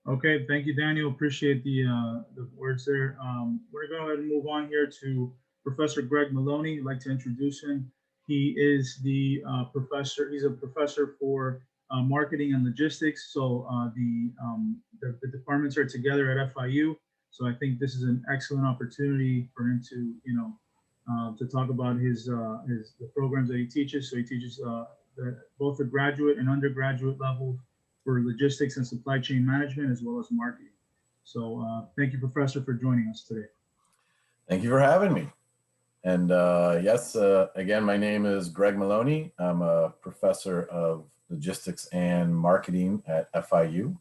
Okay, thank you, Daniel. Appreciate the words there. We're going to go ahead and move on here to Professor Greg Maloney. I'd like to introduce him. He is the professor. He's a professor for marketing and logistics. So the departments are together at FIU. So I think this is an excellent opportunity for him to to talk about his the programs that he teaches. So he teaches both the graduate and undergraduate level for logistics and supply chain management, as well as marketing. So thank you, Professor, for joining us today. Thank you for having me. And yes, again, my name is Greg Maloney. I'm a professor of logistics and marketing at FIU.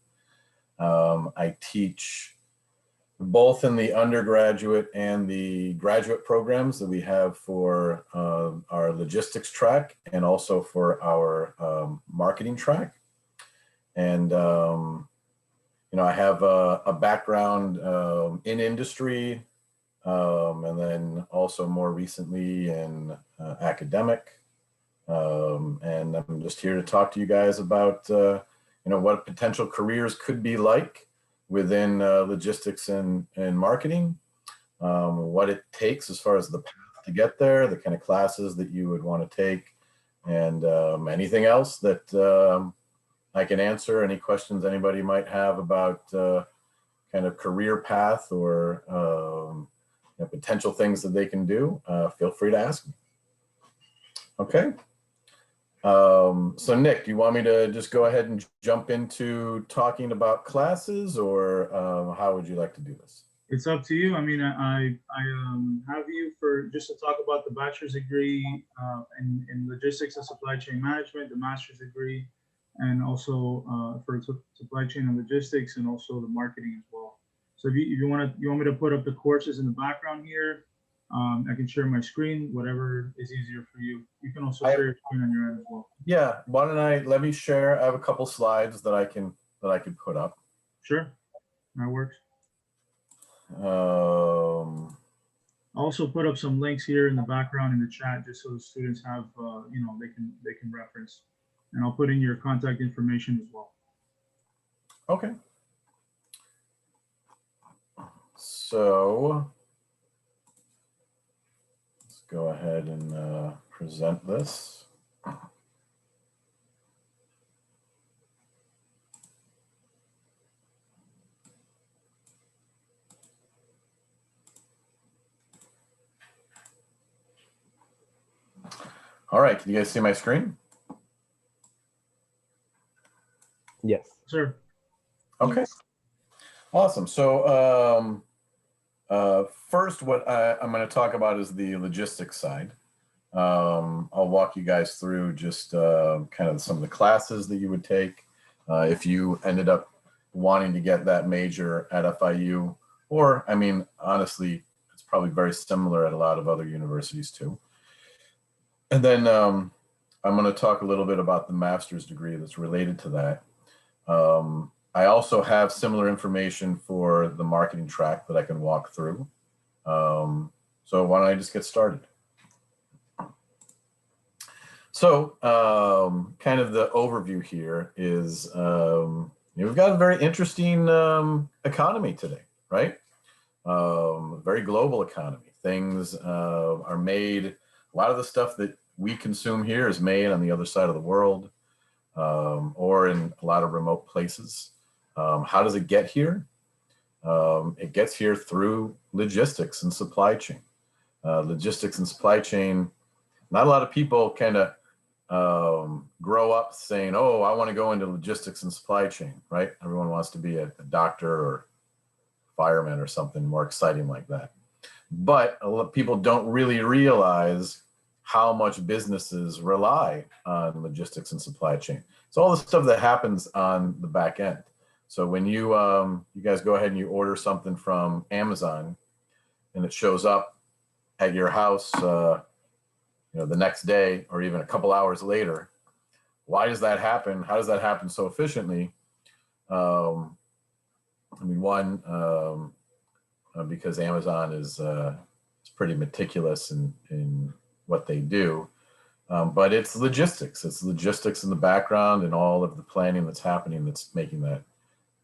I teach both in the undergraduate and the graduate programs that we have for our logistics track and also for our marketing track. And, I have a background in industry and then also more recently in academic. And I'm just here to talk to you guys about, what potential careers could be like within logistics and marketing, what it takes as far as the path to get there, the kind of classes that you would want to take, and anything else that I can answer, any questions anybody might have about kind of career path or potential things that they can do. Feel free to ask me. Okay. So Nick, do you want me to just go ahead and jump into talking about classes, or how would you like to do this? It's up to you. I mean, I have you for just to talk about the bachelor's degree in logistics and supply chain management, the master's degree, and also for supply chain and logistics, and also the marketing as well. So if you want me to put up the courses in the background here, I can share my screen, whatever is easier for you. You can also share your screen on your end as well. Yeah, why don't let me share. I have a couple slides that I can put up. Sure, that works. I'll also put up some links here in the background in the chat, just so the students have they can reference. And I'll put in your contact information as well. Okay. So let's go ahead and present this. All right, can you guys see my screen? Yes. Sure. Okay. Awesome. So first, what I'm going to talk about is the logistics side. I'll walk you guys through just kind of some of the classes that you would take if you ended up wanting to get that major at FIU, or I mean, honestly, it's probably very similar at a lot of other universities too. And then I'm going to talk a little bit about the master's degree that's related to that. I also have similar information for the marketing track that I can walk through. So why don't I just get started? So kind of the overview here is we've got a very interesting economy today, right? Very global economy. Things are made, a lot of the stuff that we consume here is made on the other side of the world or in a lot of remote places. How does it get here? It gets here through logistics and supply chain. Logistics and supply chain, not a lot of people kind of grow up saying, oh, I want to go into logistics and supply chain, right? Everyone wants to be a doctor or fireman or something more exciting like that. But a lot of people don't really realize how much businesses rely on logistics and supply chain. It's all the stuff that happens on the back end. So when you guys go ahead and you order something from Amazon and it shows up at your house, the next day or even a couple hours later, why does that happen? How does that happen so efficiently? I mean, one, because Amazon is pretty meticulous in what they do, but it's logistics. It's logistics in the background and all of the planning that's happening that's making that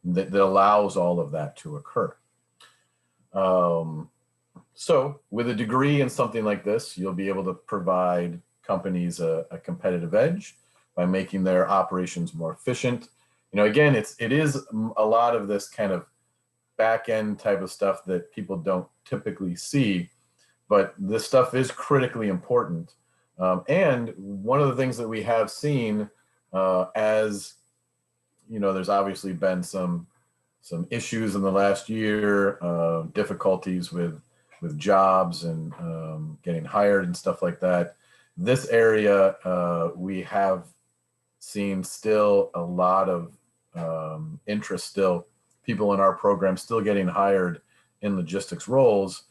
that allows all of that to occur. So with a degree in something like this, you'll be able to provide companies a competitive edge by making their operations more efficient. Again, it is a lot of this kind of back end type of stuff that people don't typically see, but this stuff is critically important. And one of the things that we have seen, as there's obviously been some issues in the last year, difficulties with jobs and getting hired and stuff like that. This area, we have seen still a lot of interest, still people in our program still getting hired in logistics roles,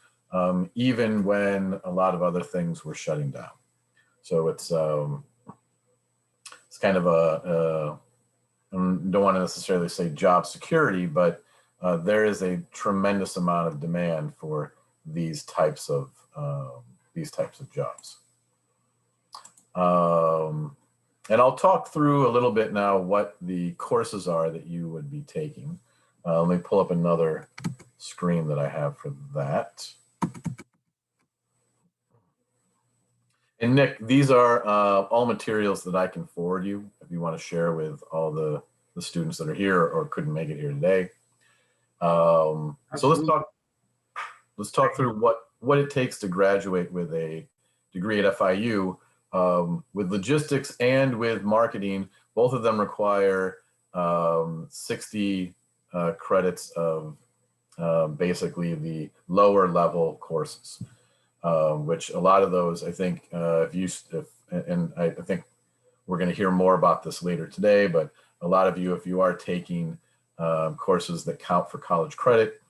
even when a lot of other things were shutting down. So it's kind of I don't want to necessarily say job security, but there is a tremendous amount of demand for these types of jobs. And I'll talk through a little bit now what the courses are that you would be taking. Let me pull up another screen that I have for that. And Nick, these are all materials that I can forward you if you want to share with all the students that are here or couldn't make it here today. So let's talk through what it takes to graduate with a degree at FIU. With logistics and with marketing, both of them require 60 credits of basically the lower level courses, which a lot of those, I think, I think we're going to hear more about this later today, but a lot of you, if you are taking courses that count for college credit,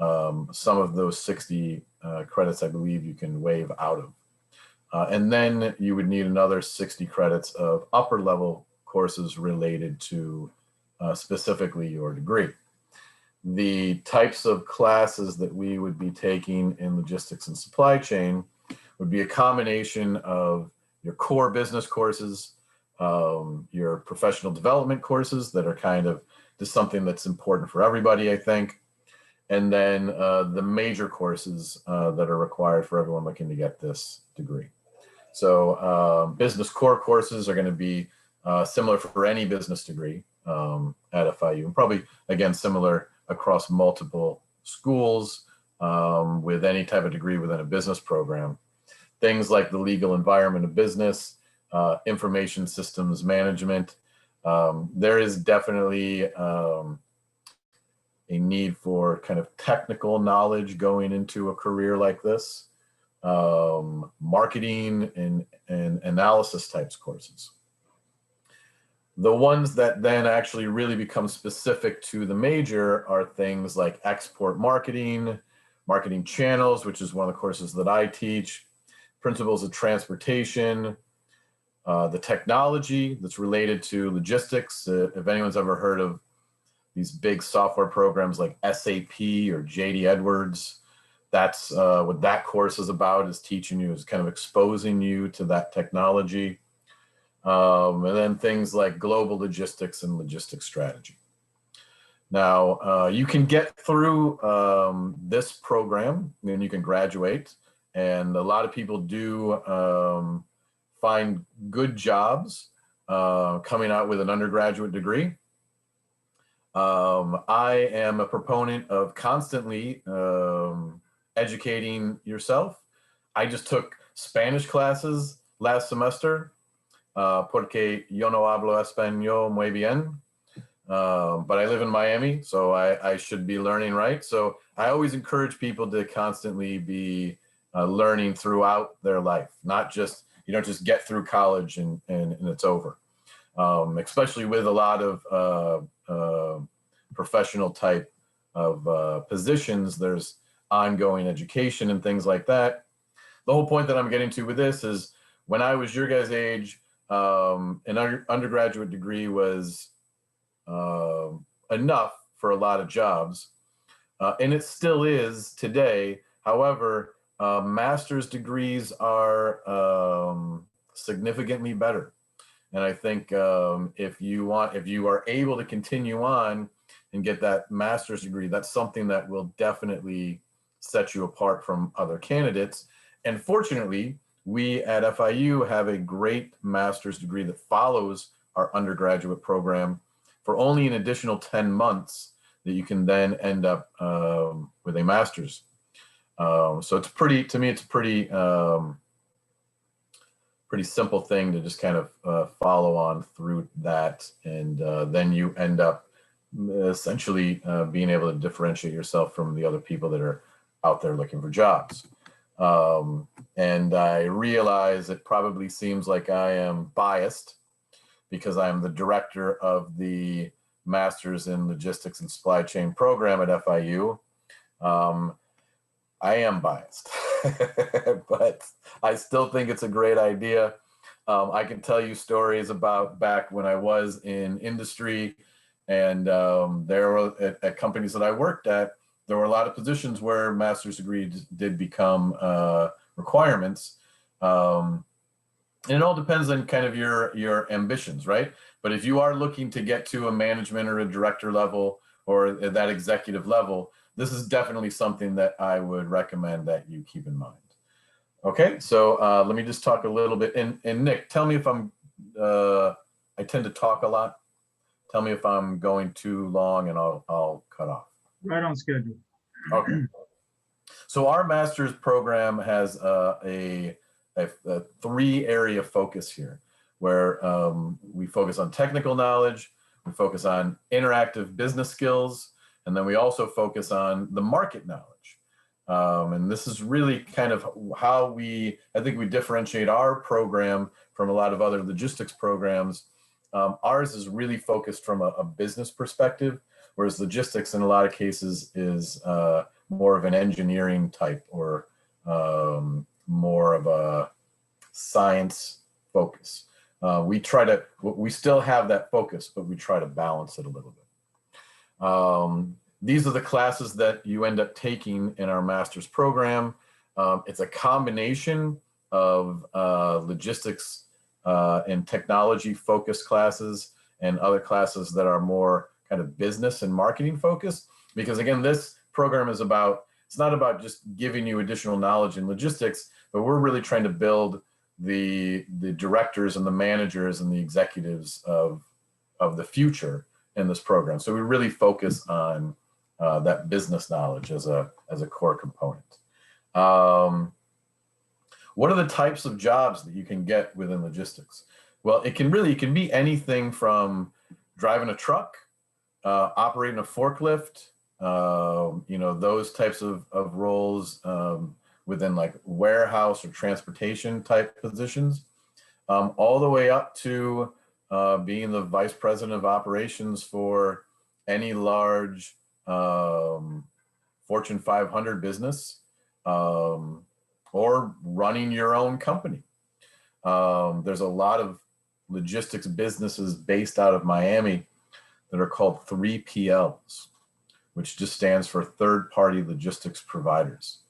some of those 60 credits, I believe you can waive out of. And then you would need another 60 credits of upper level courses related to specifically your degree. The types of classes that we would be taking in logistics and supply chain would be a combination of your core business courses, your professional development courses that are kind of just something that's important for everybody, I think, and then the major courses that are required for everyone looking to get this degree. So business core courses are going to be similar for any business degree at FIU, and probably, again, similar across multiple schools with any type of degree within a business program. Things like the legal environment of business, information systems management. There is definitely a need for kind of technical knowledge going into a career like this. Marketing and analysis types courses. The ones that then actually really become specific to the major are things like export marketing, marketing channels, which is one of the courses that I teach, principles of transportation, the technology that's related to logistics. If anyone's ever heard of these big software programs like SAP or JD Edwards, that's what that course is about, is teaching you, is kind of exposing you to that technology. And then things like global logistics and logistics strategy. Now, you can get through this program and you can graduate. And a lot of people do find good jobs coming out with an undergraduate degree. I am a proponent of constantly educating yourself. I just took Spanish classes last semester porque yo no hablo español muy bien, but I live in Miami, so I should be learning, right? So I always encourage people to constantly be learning throughout their life, not just, you don't just get through college and it's over. Especially with a lot of professional type of positions, there's ongoing education and things like that. The whole point that I'm getting to with this is, when I was your guys' age, an undergraduate degree was enough for a lot of jobs, and it still is today. However, master's degrees are significantly better. And I think if you are able to continue on and get that master's degree, that's something that will definitely set you apart from other candidates. And fortunately, we at FIU have a great master's degree that follows our undergraduate program for only an additional 10 months that you can then end up with a master's. So it's pretty, to me, it's pretty simple thing to just kind of follow on through that. And then you end up essentially being able to differentiate yourself from the other people that are out there looking for jobs. And I realize it probably seems like I am biased because I am the director of the Masters in Logistics and Supply Chain program at FIU. I am biased, but I still think it's a great idea. I can tell you stories about back when I was in industry, and there were at companies that I worked at, there were a lot of positions where master's degrees did become requirements. And it all depends on kind of your ambitions, right? But if you are looking to get to a management or a director level or that executive level, this is definitely something that I would recommend that you keep in mind. Okay, so let me just talk a little bit. And Nick, tell me if I tend to talk a lot. Tell me if I'm going too long and I'll cut off. Right on schedule. Okay. So our master's program has a 3-area focus here, where we focus on technical knowledge, we focus on interactive business skills, and then we also focus on the market knowledge. And this is really kind of how I think we differentiate our program from a lot of other logistics programs. Ours is really focused from a business perspective, whereas logistics in a lot of cases is more of an engineering type or more of a science focus. We still have that focus, but we try to balance it a little bit. These are the classes that you end up taking in our master's program. It's a combination of logistics and technology focused classes and other classes that are more kind of business and marketing focused. Because again, this program is it's not about just giving you additional knowledge in logistics, but we're really trying to build the directors and the managers and the executives of the future in this program. So we really focus on that business knowledge as a core component. What are the types of jobs that you can get within logistics? Well, it can be anything from driving a truck, operating a forklift, those types of roles within like warehouse or transportation type positions, all the way up to being the vice president of operations for any large Fortune 500 business, or running your own company. There's a lot of logistics businesses based out of Miami that are called 3PLs, which just stands for third-party logistics providers.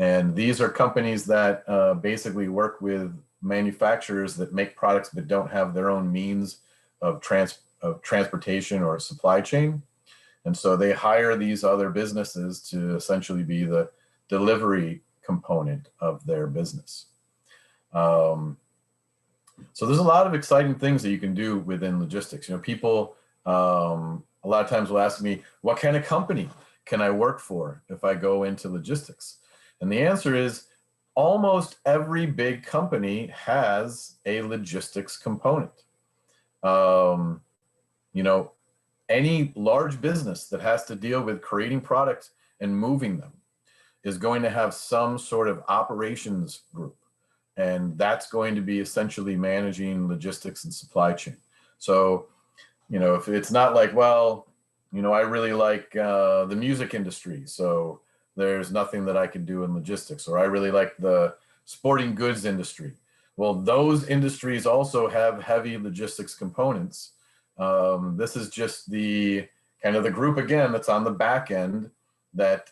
And these are companies that basically work with manufacturers that make products but don't have their own means of transportation or supply chain. And so they hire these other businesses to essentially be the delivery component of their business. So there's a lot of exciting things that you can do within logistics. People a lot of times will ask me, what kind of company can I work for if I go into logistics? And the answer is almost every big company has a logistics component. Any large business that has to deal with creating products and moving them is going to have some sort of operations group. And that's going to be essentially managing logistics and supply chain. So, if it's not like, well, I really like the music industry, so there's nothing that I can do in logistics, or I really like the sporting goods industry. Well, those industries also have heavy logistics components. This is just the kind of the group, again, that's on the back end that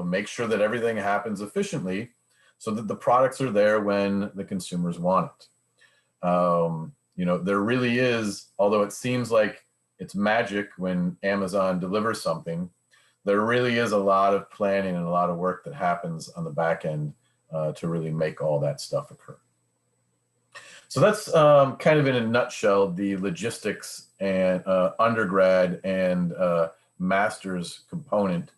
makes sure that everything happens efficiently so that the products are there when the consumers want it. There really is, although it seems like it's magic when Amazon delivers something. There really is a lot of planning and a lot of work that happens on the back end to really make all that stuff occur. So that's kind of in a nutshell the logistics and undergrad and master's component.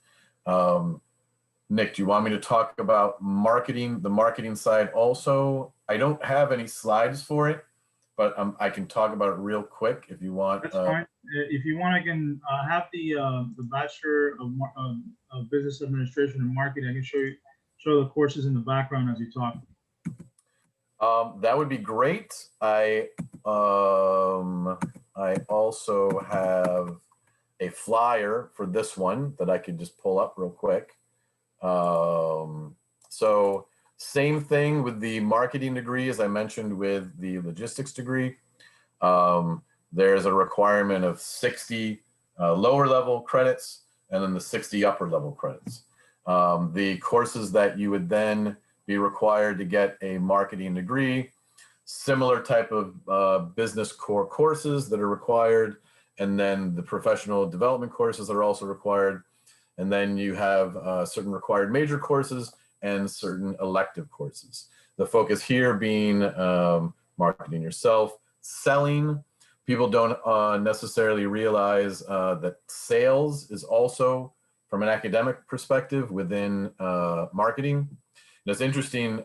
Nick, do you want me to talk about marketing, the marketing side also? I don't have any slides for it, but I can talk about it real quick if you want. That's fine. If you want, I can have the Bachelor of Business Administration and Marketing. I can show the courses in the background as you talk. That would be great. I also have a flyer for this one that I could just pull up real quick. So same thing with the marketing degree as I mentioned with the logistics degree. There's a requirement of 60 lower level credits and then the 60 upper level credits. The courses that you would then be required to get a marketing degree, similar type of business core courses that are required, and then the professional development courses that are also required. And then you have certain required major courses and certain elective courses. The focus here being marketing yourself, selling. People don't necessarily realize that sales is also, from an academic perspective, within marketing. And it's interesting,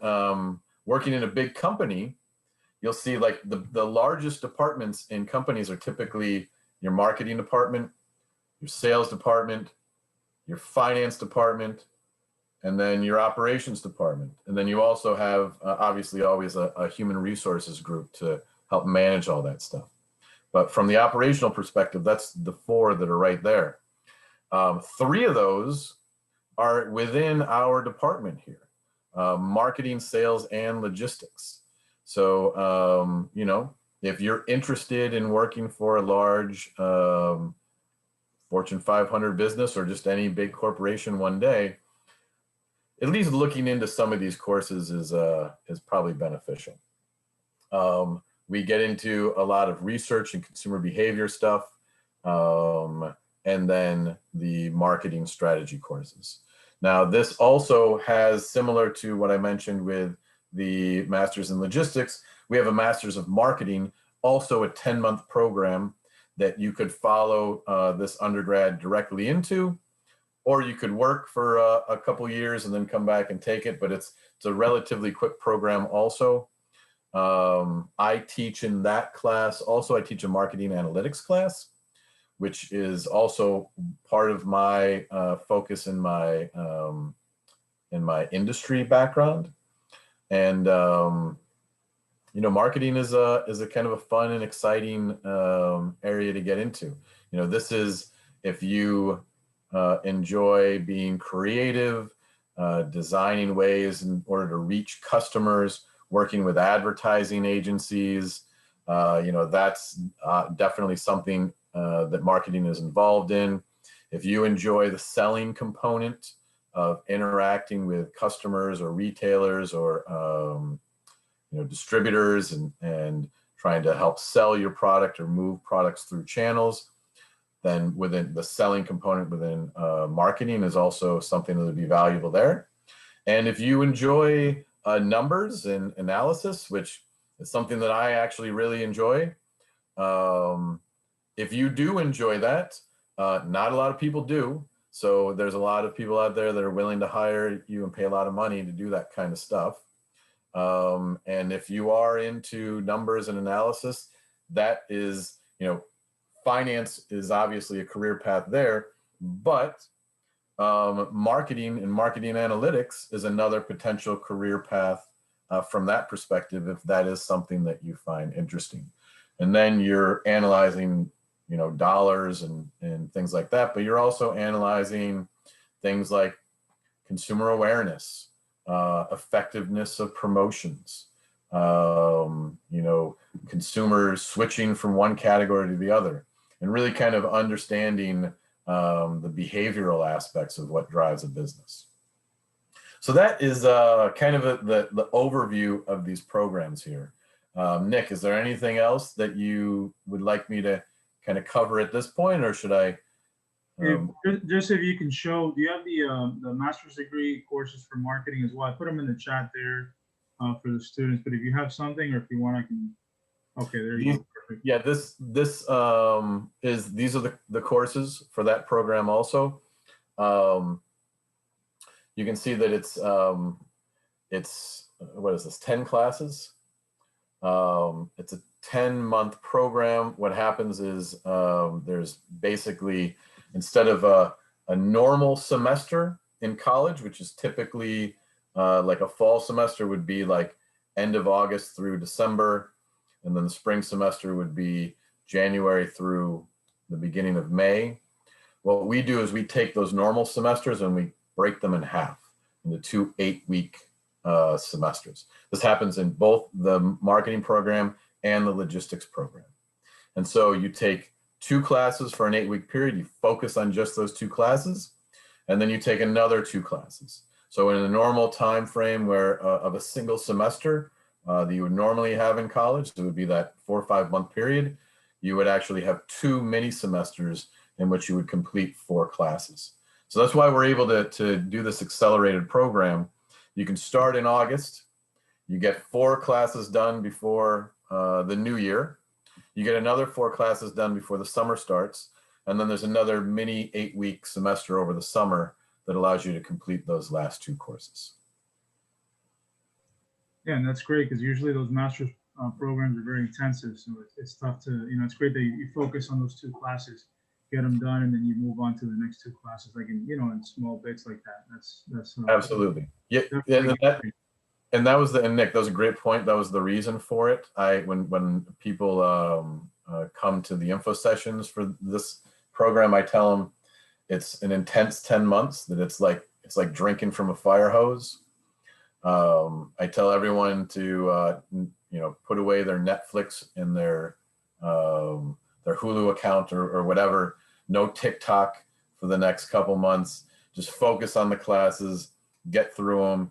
working in a big company, you'll see like the largest departments in companies are typically your marketing department, your sales department, your finance department, and then your operations department. And then you also have obviously always a human resources group to help manage all that stuff. But from the operational perspective, that's the 4 that are right there. 3 of those are within our department here, marketing, sales, and logistics. So, you know, if you're interested in working for a large Fortune 500 business or just any big corporation one day, at least looking into some of these courses is probably beneficial. We get into a lot of research and consumer behavior stuff, and then the marketing strategy courses. Now, this also has, similar to what I mentioned with the Masters in Logistics, we have a Masters of Marketing, also a 10-month program that you could follow this undergrad directly into, or you could work for a couple years and then come back and take it, but it's a relatively quick program also. I teach in that class. Also, I teach a marketing analytics class, which is also part of my focus in my industry background. And you know, marketing is a kind of a fun and exciting area to get into. You know, this is if you enjoy being creative, designing ways in order to reach customers, working with advertising agencies, you know, that's definitely something that marketing is involved in. If you enjoy the selling component of interacting with customers or retailers or you know, distributors and trying to help sell your product or move products through channels, then within the selling component within marketing is also something that would be valuable there. And if you enjoy numbers and analysis, which is something that I actually really enjoy, if you do enjoy that, not a lot of people do. So there's a lot of people out there that are willing to hire you and pay a lot of money to do that kind of stuff. And if you are into numbers and analysis, that is, you know, finance is obviously a career path there, but marketing and marketing analytics is another potential career path from that perspective, if that is something that you find interesting. And then you're analyzing, you know, dollars and things like that, but you're also analyzing things like consumer awareness, effectiveness of promotions, you know, consumers switching from one category to the other, and really kind of understanding the behavioral aspects of what drives a business. So that is kind of the overview of these programs here. Nick, is there anything else that you would like me to kind of cover at this point, or should I? Just if you can show, do you have the master's degree courses for marketing as well? I put them in the chat there for the students, but if you have something, or if you want, I can. Okay, there you go. Perfect. Yeah, these are the courses for that program also. You can see that it's what is this, 10 classes? It's a 10-month program. What happens is there's basically, instead of a normal semester in college, which is typically like a fall semester would be like end of August through December, and then the spring semester would be January through the beginning of May. What we do is we take those normal semesters and we break them in half into 2 8-week semesters. This happens in both the marketing program and the logistics program. And so you take 2 classes for an 8-week period, you focus on just those 2 classes, and then you take another 2 classes. So in a normal time frame where of a single semester that you would normally have in college, so it would be that 4 or 5 month period, you would actually have 2 mini semesters in which you would complete 4 classes. So that's why we're able to do this accelerated program. You can start in August, you get 4 classes done before the new year, you get another 4 classes done before the summer starts, and then there's another mini 8-week semester over the summer that allows you to complete those last 2 courses. Yeah, and that's great because usually those master's programs are very intensive, so it's tough to, it's great that you focus on those 2 classes, get them done, and then you move on to the next 2 classes, like in small bits like that. That's absolutely. Yeah, and that was and Nick, that was a great point. That was the reason for it. When people come to the info sessions for this program, I tell them it's an intense 10 months, that it's like drinking from a fire hose. I tell everyone to put away their Netflix and their Hulu account or whatever. No TikTok for the next couple months. Just focus on the classes, get through them.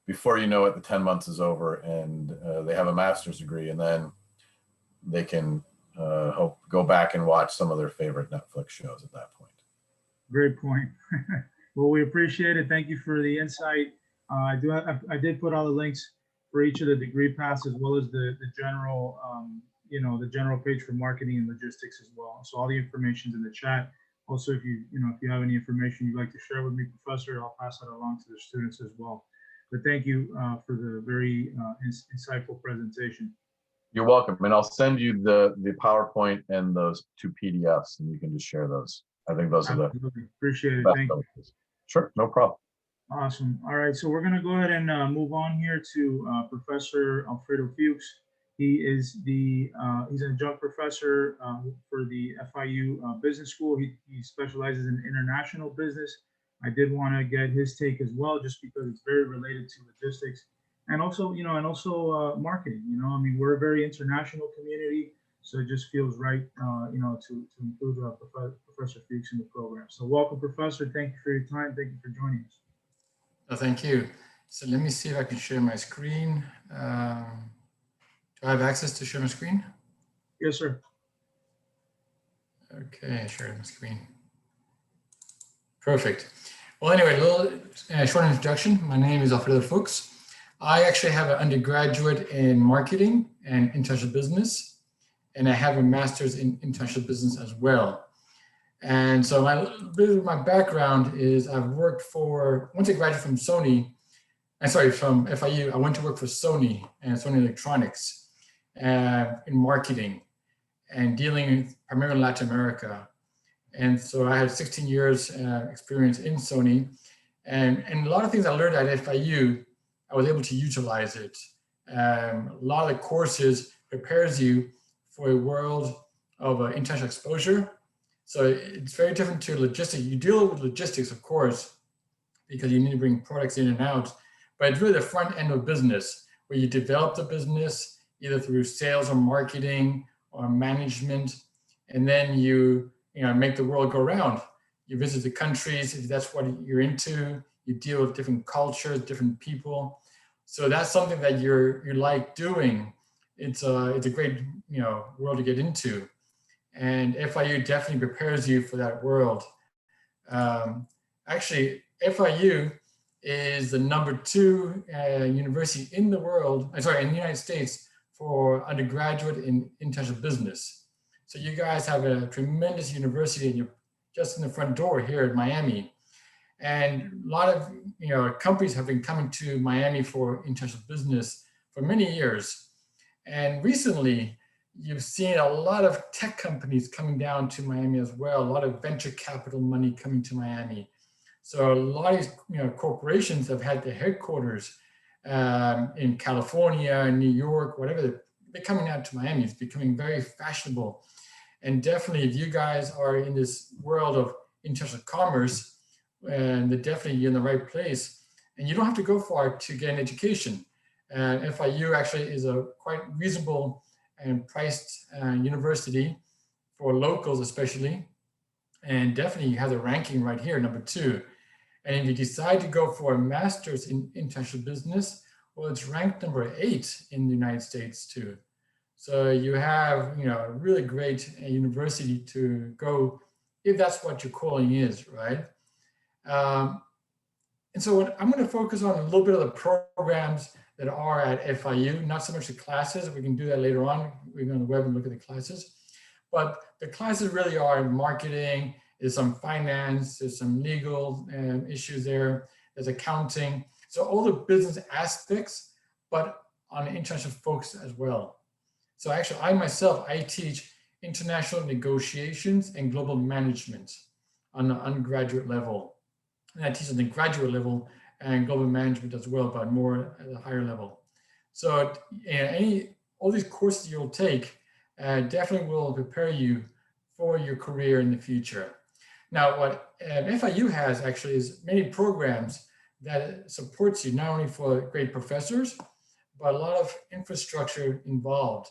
Before you know it, the 10 months is over, and they have a master's degree, and then they can go back and watch some of their favorite Netflix shows at that point. Great point. Well, we appreciate it. Thank you for the insight. I did put all the links for each of the degree paths, as well as the general, the general page for marketing and logistics as well. So all the information's in the chat. Also, if you have any information you'd like to share with me, Professor, I'll pass that along to the students as well. But thank you for the very insightful presentation. You're welcome. And I'll send you the PowerPoint and those 2 PDFs, and you can just share those. I think those Absolutely. are Appreciate it. best Thank you. Sure, no problem. Awesome. All right, so we're going to go ahead and move on here to Professor Alfredo Fuchs. He is he's an adjunct professor for the FIU Business School. He specializes in international business. I did want to get his take as well, just because it's very related to logistics and also, marketing. I mean, we're a very international community, so it just feels right, to include Professor Fuchs in the program. So welcome, Professor. Thank you for your time. Thank you for joining us. Oh, thank you. So let me see if I can share my screen. Do I have access to share my screen? Yes, sir. Okay, share my screen. Perfect. Well, anyway, a little short introduction. My name is Alfredo Fuchs. I actually have an undergraduate in marketing and international business, and I have a master's in international business as well. And so my background is I've worked once I graduated from from FIU, I went to work for Sony and Sony Electronics in marketing and dealing primarily in Latin America. And so I had 16 years experience in Sony, and a lot of things I learned at FIU, I was able to utilize it. A lot of the courses prepares you for a world of international exposure. So it's very different to logistics. You deal with logistics, of course, because you need to bring products in and out, but it's really the front end of business where you develop the business either through sales or marketing or management, and then you make the world go round. You visit the countries, if that's what you're into, you deal with different cultures, different people. So that's something that you like doing. It's a great world to get into. and FIU definitely prepares you for that world. Actually, FIU is the #2 university in the world, in the United States for undergraduate in international business. So you guys have a tremendous university, and you're just in the front door here in Miami. And a lot of companies have been coming to Miami for international business for many years. And recently, you've seen a lot of tech companies coming down to Miami as well, a lot of venture capital money coming to Miami. So a lot of these corporations have had their headquarters in California, New York, whatever. They're coming out to Miami. It's becoming very fashionable. And definitely, if you guys are in this world of international commerce, and definitely you're in the right place, and you don't have to go far to get an education. And FIU actually is a quite reasonable and priced university for locals especially. And definitely you have the ranking right here, #2. And if you decide to go for a master's in international business, well, it's ranked #8 in the United States too. So you have, a really great university to go if that's what your calling is, right? And so what I'm going to focus on a little bit of the programs that are at FIU, not so much the classes. We can do that later on. We can go on the web and look at the classes. But the classes really are marketing, there's some finance, there's some legal issues there, there's accounting. So all the business aspects, but on an international focus as well. So actually, I teach international negotiations and global management on the undergraduate level. And I teach on the graduate level and global management as well, but more at a higher level. So all these courses you'll take definitely will prepare you for your career in the future. Now, what FIU has actually is many programs that supports you not only for great professors, but a lot of infrastructure involved.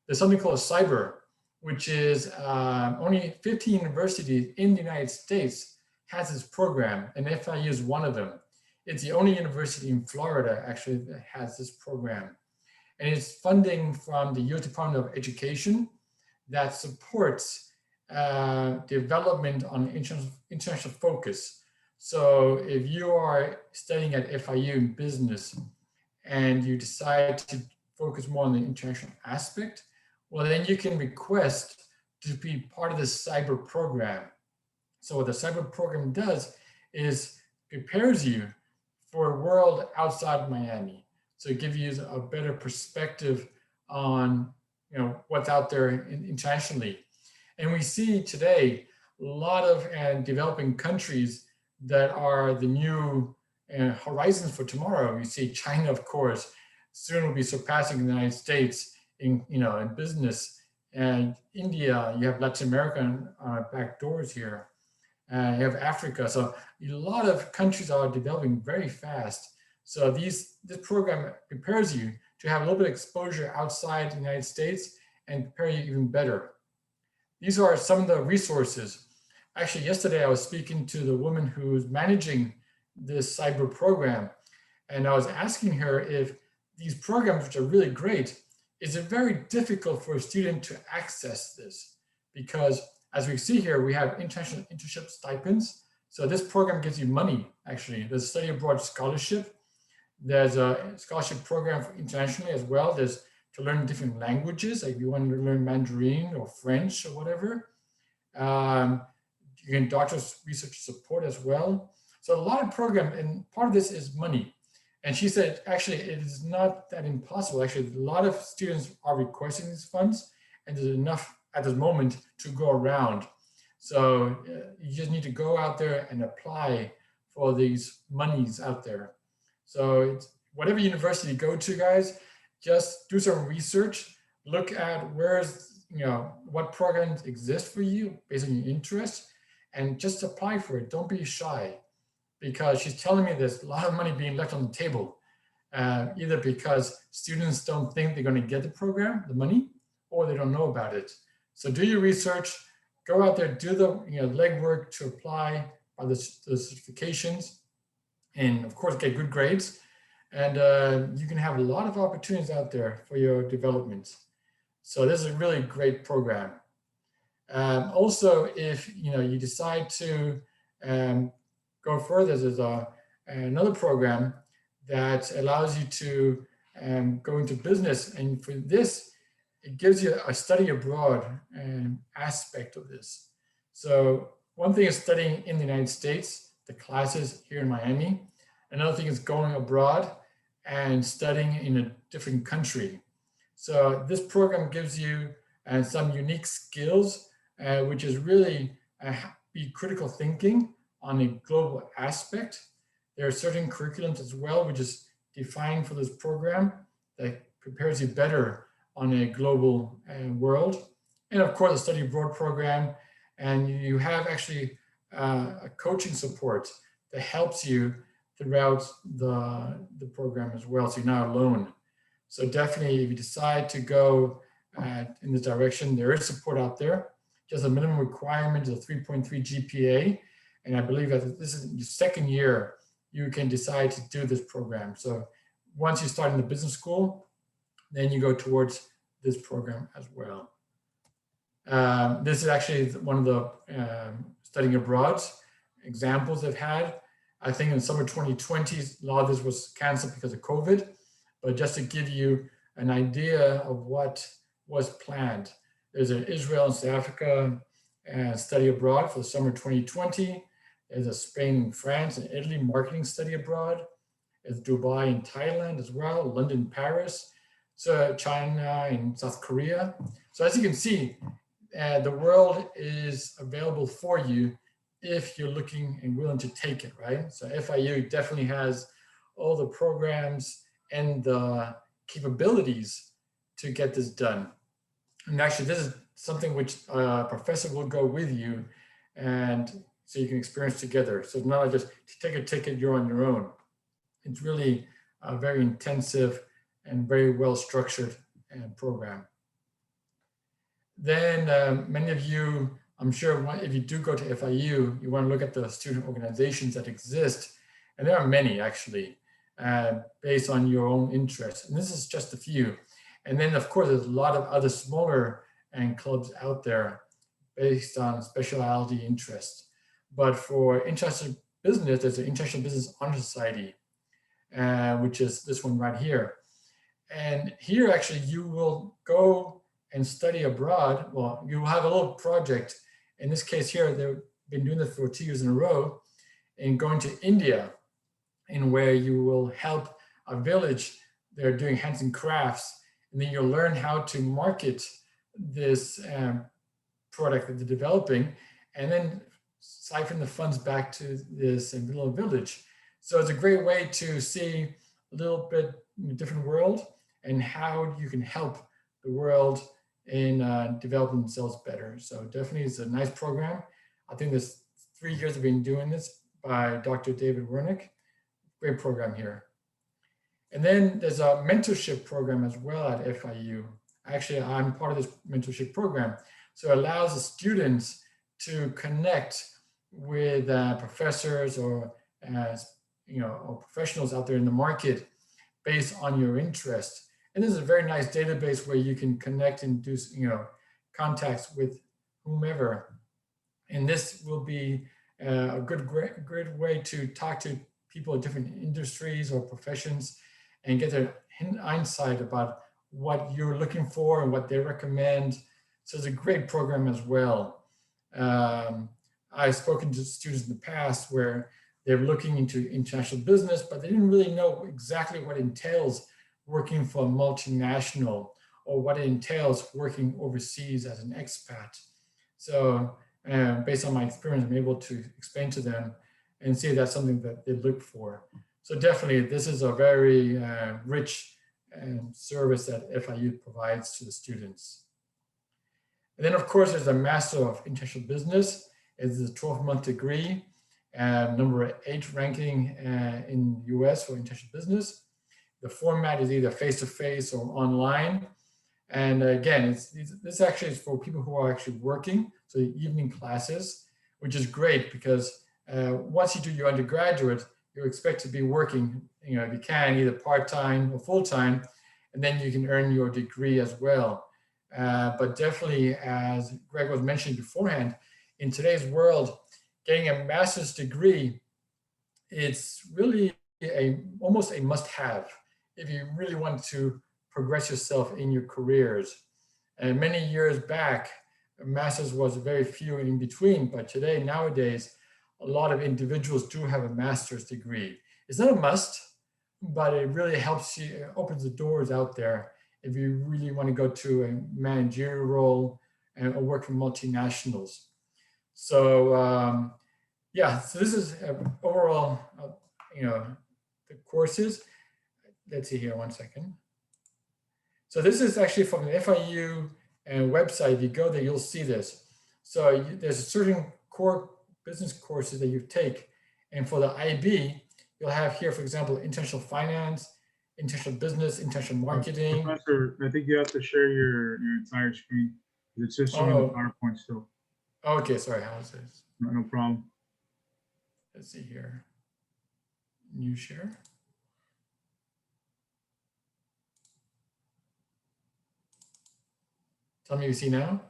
There's something called cyber, which is only 15 universities in the United States has this program, and FIU is one of them. It's the only university in Florida actually that has this program. And it's funding from the U.S. Department of Education that supports development on international focus. So if you are studying at FIU in business and you decide to focus more on the international aspect, well, then you can request to be part of the cyber program. So what the cyber program does is prepares you for a world outside Miami. So it gives you a better perspective on what's out there internationally. And we see today a lot of developing countries that are the new horizons for tomorrow. You see China, of course, soon will be surpassing the United States in business. And India, you have Latin America back doors here. You have Africa. So a lot of countries are developing very fast. So this program prepares you to have a little bit of exposure outside the United States and prepare you even better. These are some of the resources. Actually, yesterday I was speaking to the woman who's managing this cyber program, and I was asking her if these programs, which are really great, is it very difficult for a student to access this? Because as we see here, we have international internship stipends. So this program gives you money, actually. There's a study abroad scholarship. There's a scholarship program internationally as well. There's to learn different languages, like if you want to learn Mandarin or French or whatever. You can doctoral research support as well. So a lot of programs, and part of this is money. And she said, actually, it is not that impossible. Actually, a lot of students are requesting these funds, and there's enough at this moment to go around. So you just need to go out there and apply for these monies out there. So it's, whatever university you go to, guys, just do some research, look at what programs exist for you based on your interests, and just apply for it. Don't be shy, because she's telling me there's a lot of money being left on the table, either because students don't think they're going to get the program, the money, or they don't know about it. So do your research, go out there, do the legwork to apply for the certifications, and of course get good grades. And you can have a lot of opportunities out there for your development. So this is a really great program. Also, if you decide to go further, there's another program that allows you to go into business, and for this, it gives you a study abroad aspect of this. So one thing is studying in the United States, the classes here in Miami. Another thing is going abroad and studying in a different country. So this program gives you some unique skills, which is really be critical thinking on a global aspect. There are certain curriculums as well, which is defined for this program that prepares you better on a global world. And of course, a study abroad program, and you have actually a coaching support that helps you throughout the program as well, so you're not alone. So definitely, if you decide to go in this direction, there is support out there. Just a minimum requirement is a 3.3 GPA, and I believe that this is your second year, you can decide to do this program. So once you start in the business school, then you go towards this program as well. This is actually one of the studying abroad examples they've had. I think in summer 2020, a lot of this was canceled because of COVID, but just to give you an idea of what was planned. There's an Israel and South Africa study abroad for the summer 2020. There's a Spain and France and Italy marketing study abroad. There's Dubai and Thailand as well, London, Paris, so China and South Korea. So as you can see, the world is available for you if you're looking and willing to take it, right? So FIU definitely has all the programs and the capabilities to get this done. And actually, this is something which a professor will go with you, and so you can experience together. So it's not just to take a ticket, you're on your own. It's really a very intensive and very well structured program. Then many of you, I'm sure if you do go to FIU, you want to look at the student organizations that exist. And there are many actually, based on your own interests. And this is just a few. And then of course, there's a lot of other smaller clubs out there based on specialty interest. But for international business, there's an International Business Honor Society, which is this one right here. And here actually you will go and study abroad. Well, you will have a little project. In this case here, they've been doing this for 2 years in a row, and going to India, in where you will help a village. They're doing hands and crafts, and then you'll learn how to market this product that they're developing, and then siphon the funds back to this little village. So it's a great way to see a little bit different world and how you can help the world in developing themselves better. So definitely it's a nice program. I think there's 3 years of been doing this by Dr. David Wernick. Great program here. And then there's a mentorship program as well at FIU. Actually, I'm part of this mentorship program. So it allows the students to connect with professors or or professionals out there in the market based on your interest. And this is a very nice database where you can connect and do contacts with whomever. And this will be a great way to talk to people in different industries or professions and get their insight about what you're looking for and what they recommend. So it's a great program as well. I've spoken to students in the past where they're looking into international business, but they didn't really know exactly what entails working for a multinational or what it entails working overseas as an expat. So based on my experience, I'm able to explain to them and see that's something that they look for. So definitely this is a very rich service that FIU provides to the students. And then of course, there's a Master of International Business. It's a 12-month degree, number 8 ranking in the US for international business. The format is either face-to-face or online. And again, this actually is for people who are actually working, so the evening classes, which is great because once you do your undergraduate, you expect to be working, if you can, either part-time or full-time, and then you can earn your degree as well. But definitely, as Greg was mentioning beforehand, in today's world, getting a master's degree, it's really almost a must-have if you really want to progress yourself in your careers. And many years back, a master's was very few in between, but today, nowadays, a lot of individuals do have a master's degree. It's not a must, but it really helps you, it opens the doors out there if you really want to go to a managerial role or work for multinationals. So yeah, so this is overall, the courses. Let's see here, one second. So this is actually from the FIU website. If you go there, you'll see this. So there's certain core business courses that you take. And for the IB, you'll have here, for example, international finance, international business, international marketing. Professor, I think you have to share your entire screen. It's just showing the PowerPoint still. Okay, sorry, how is this? No problem. Let's see here. New share. Tell me you see now.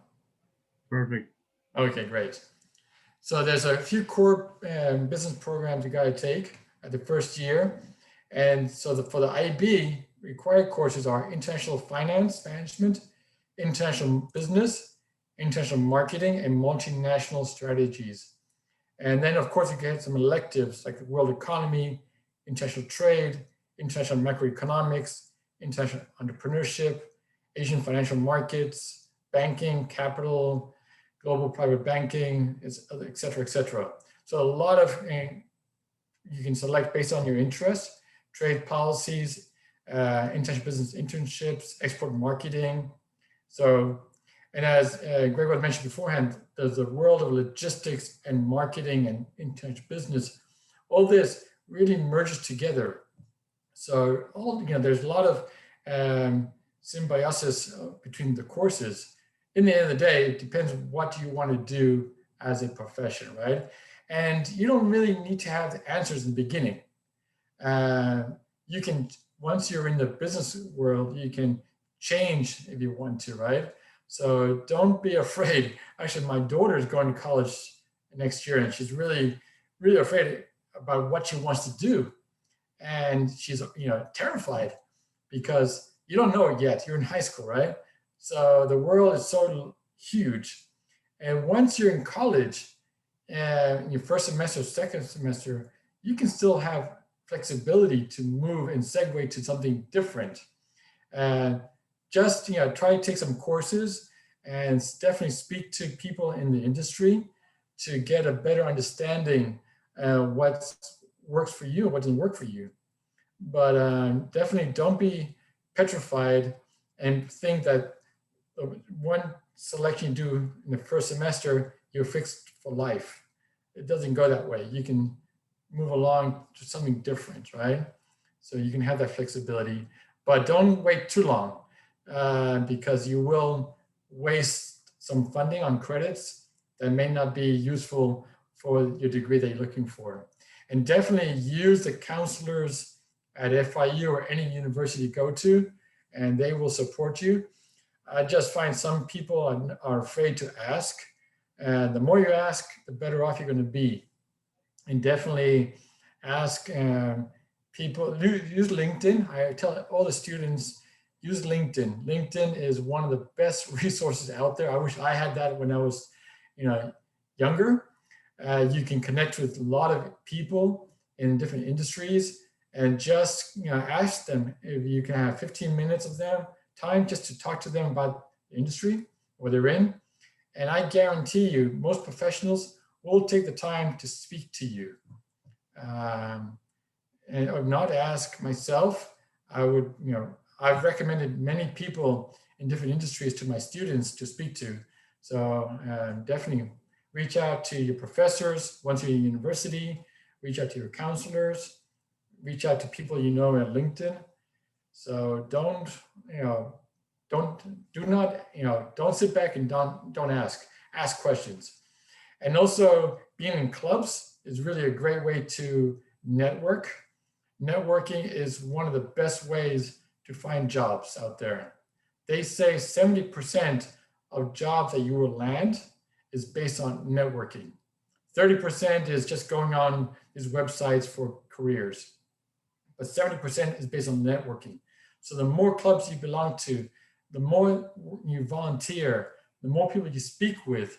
Perfect. Okay, great. So there's a few core business programs you got to take at the first year. And so for the IB, required courses are international finance management, international business, international marketing, and multinational strategies. And then, of course, you get some electives like the world economy, international trade, international macroeconomics, international entrepreneurship, Asian financial markets, banking, capital, global private banking, et cetera, et cetera. So a lot of, you can select based on your interests, trade policies, international business internships, export marketing. So, and as Greg was mentioned beforehand, there's the world of logistics and marketing and international business. All this really merges together. So there's a lot of symbiosis between the courses. In the end of the day, it depends on what you want to do as a profession, right? And you don't really need to have the answers in the beginning. You can, once you're in the business world, you can change if you want to, right? So don't be afraid. Actually, my daughter is going to college next year, and she's really, really afraid about what she wants to do. And she's, terrified because you don't know it yet. You're in high school, right? So the world is so huge. And once you're in college, in your first semester, second semester, you can still have flexibility to move and segue to something different. Just try to take some courses and definitely speak to people in the industry to get a better understanding what works for you and what doesn't work for you. But definitely don't be petrified and think that one selection you do in the first semester, you're fixed for life. It doesn't go that way. You can move along to something different, right? So you can have that flexibility, but don't wait too long because you will waste some funding on credits that may not be useful for your degree that you're looking for. And definitely use the counselors at FIU or any university you go to, and they will support you. I just find some people are afraid to ask. And the more you ask, the better off you're going to be. And definitely ask people, use LinkedIn. I tell all the students, use LinkedIn. LinkedIn is one of the best resources out there. I wish I had that when I was younger. You can connect with a lot of people in different industries and just ask them if you can have 15 minutes of them time just to talk to them about the industry where they're in. And I guarantee you, most professionals will take the time to speak to you. And I would not ask myself. I would, I've recommended many people in different industries to my students to speak to. So definitely reach out to your professors once you're in university, reach out to your counselors, reach out to people at LinkedIn. So don't sit back and don't ask questions. And also being in clubs is really a great way to network. Networking is one of the best ways to find jobs out there. they say 70% of jobs that you will land is based on networking. 30% is just going on these websites for careers, but 70% is based on networking. So the more clubs you belong to, the more you volunteer, the more people you speak with,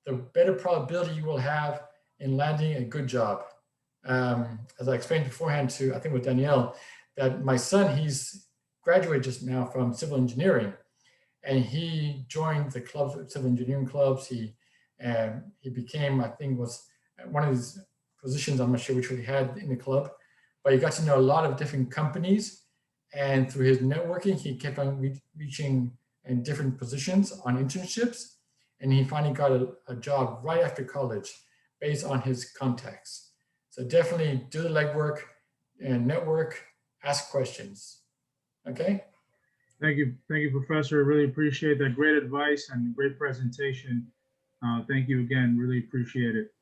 the better probability you will have in landing a good job. As I explained beforehand to, I think with Danielle, that my son, he's graduated just now from civil engineering, and he joined the clubs, civil engineering clubs. He became, I think, was one of his positions, I'm not sure which one he had in the club, but he got to know a lot of different companies. And through his networking, he kept on reaching in different positions on internships. And he finally got a job right after college based on his contacts. So definitely do the legwork and network, ask questions. Okay? Thank you, Professor. Really appreciate that. Great advice and great presentation. Thank you again. Really appreciate it.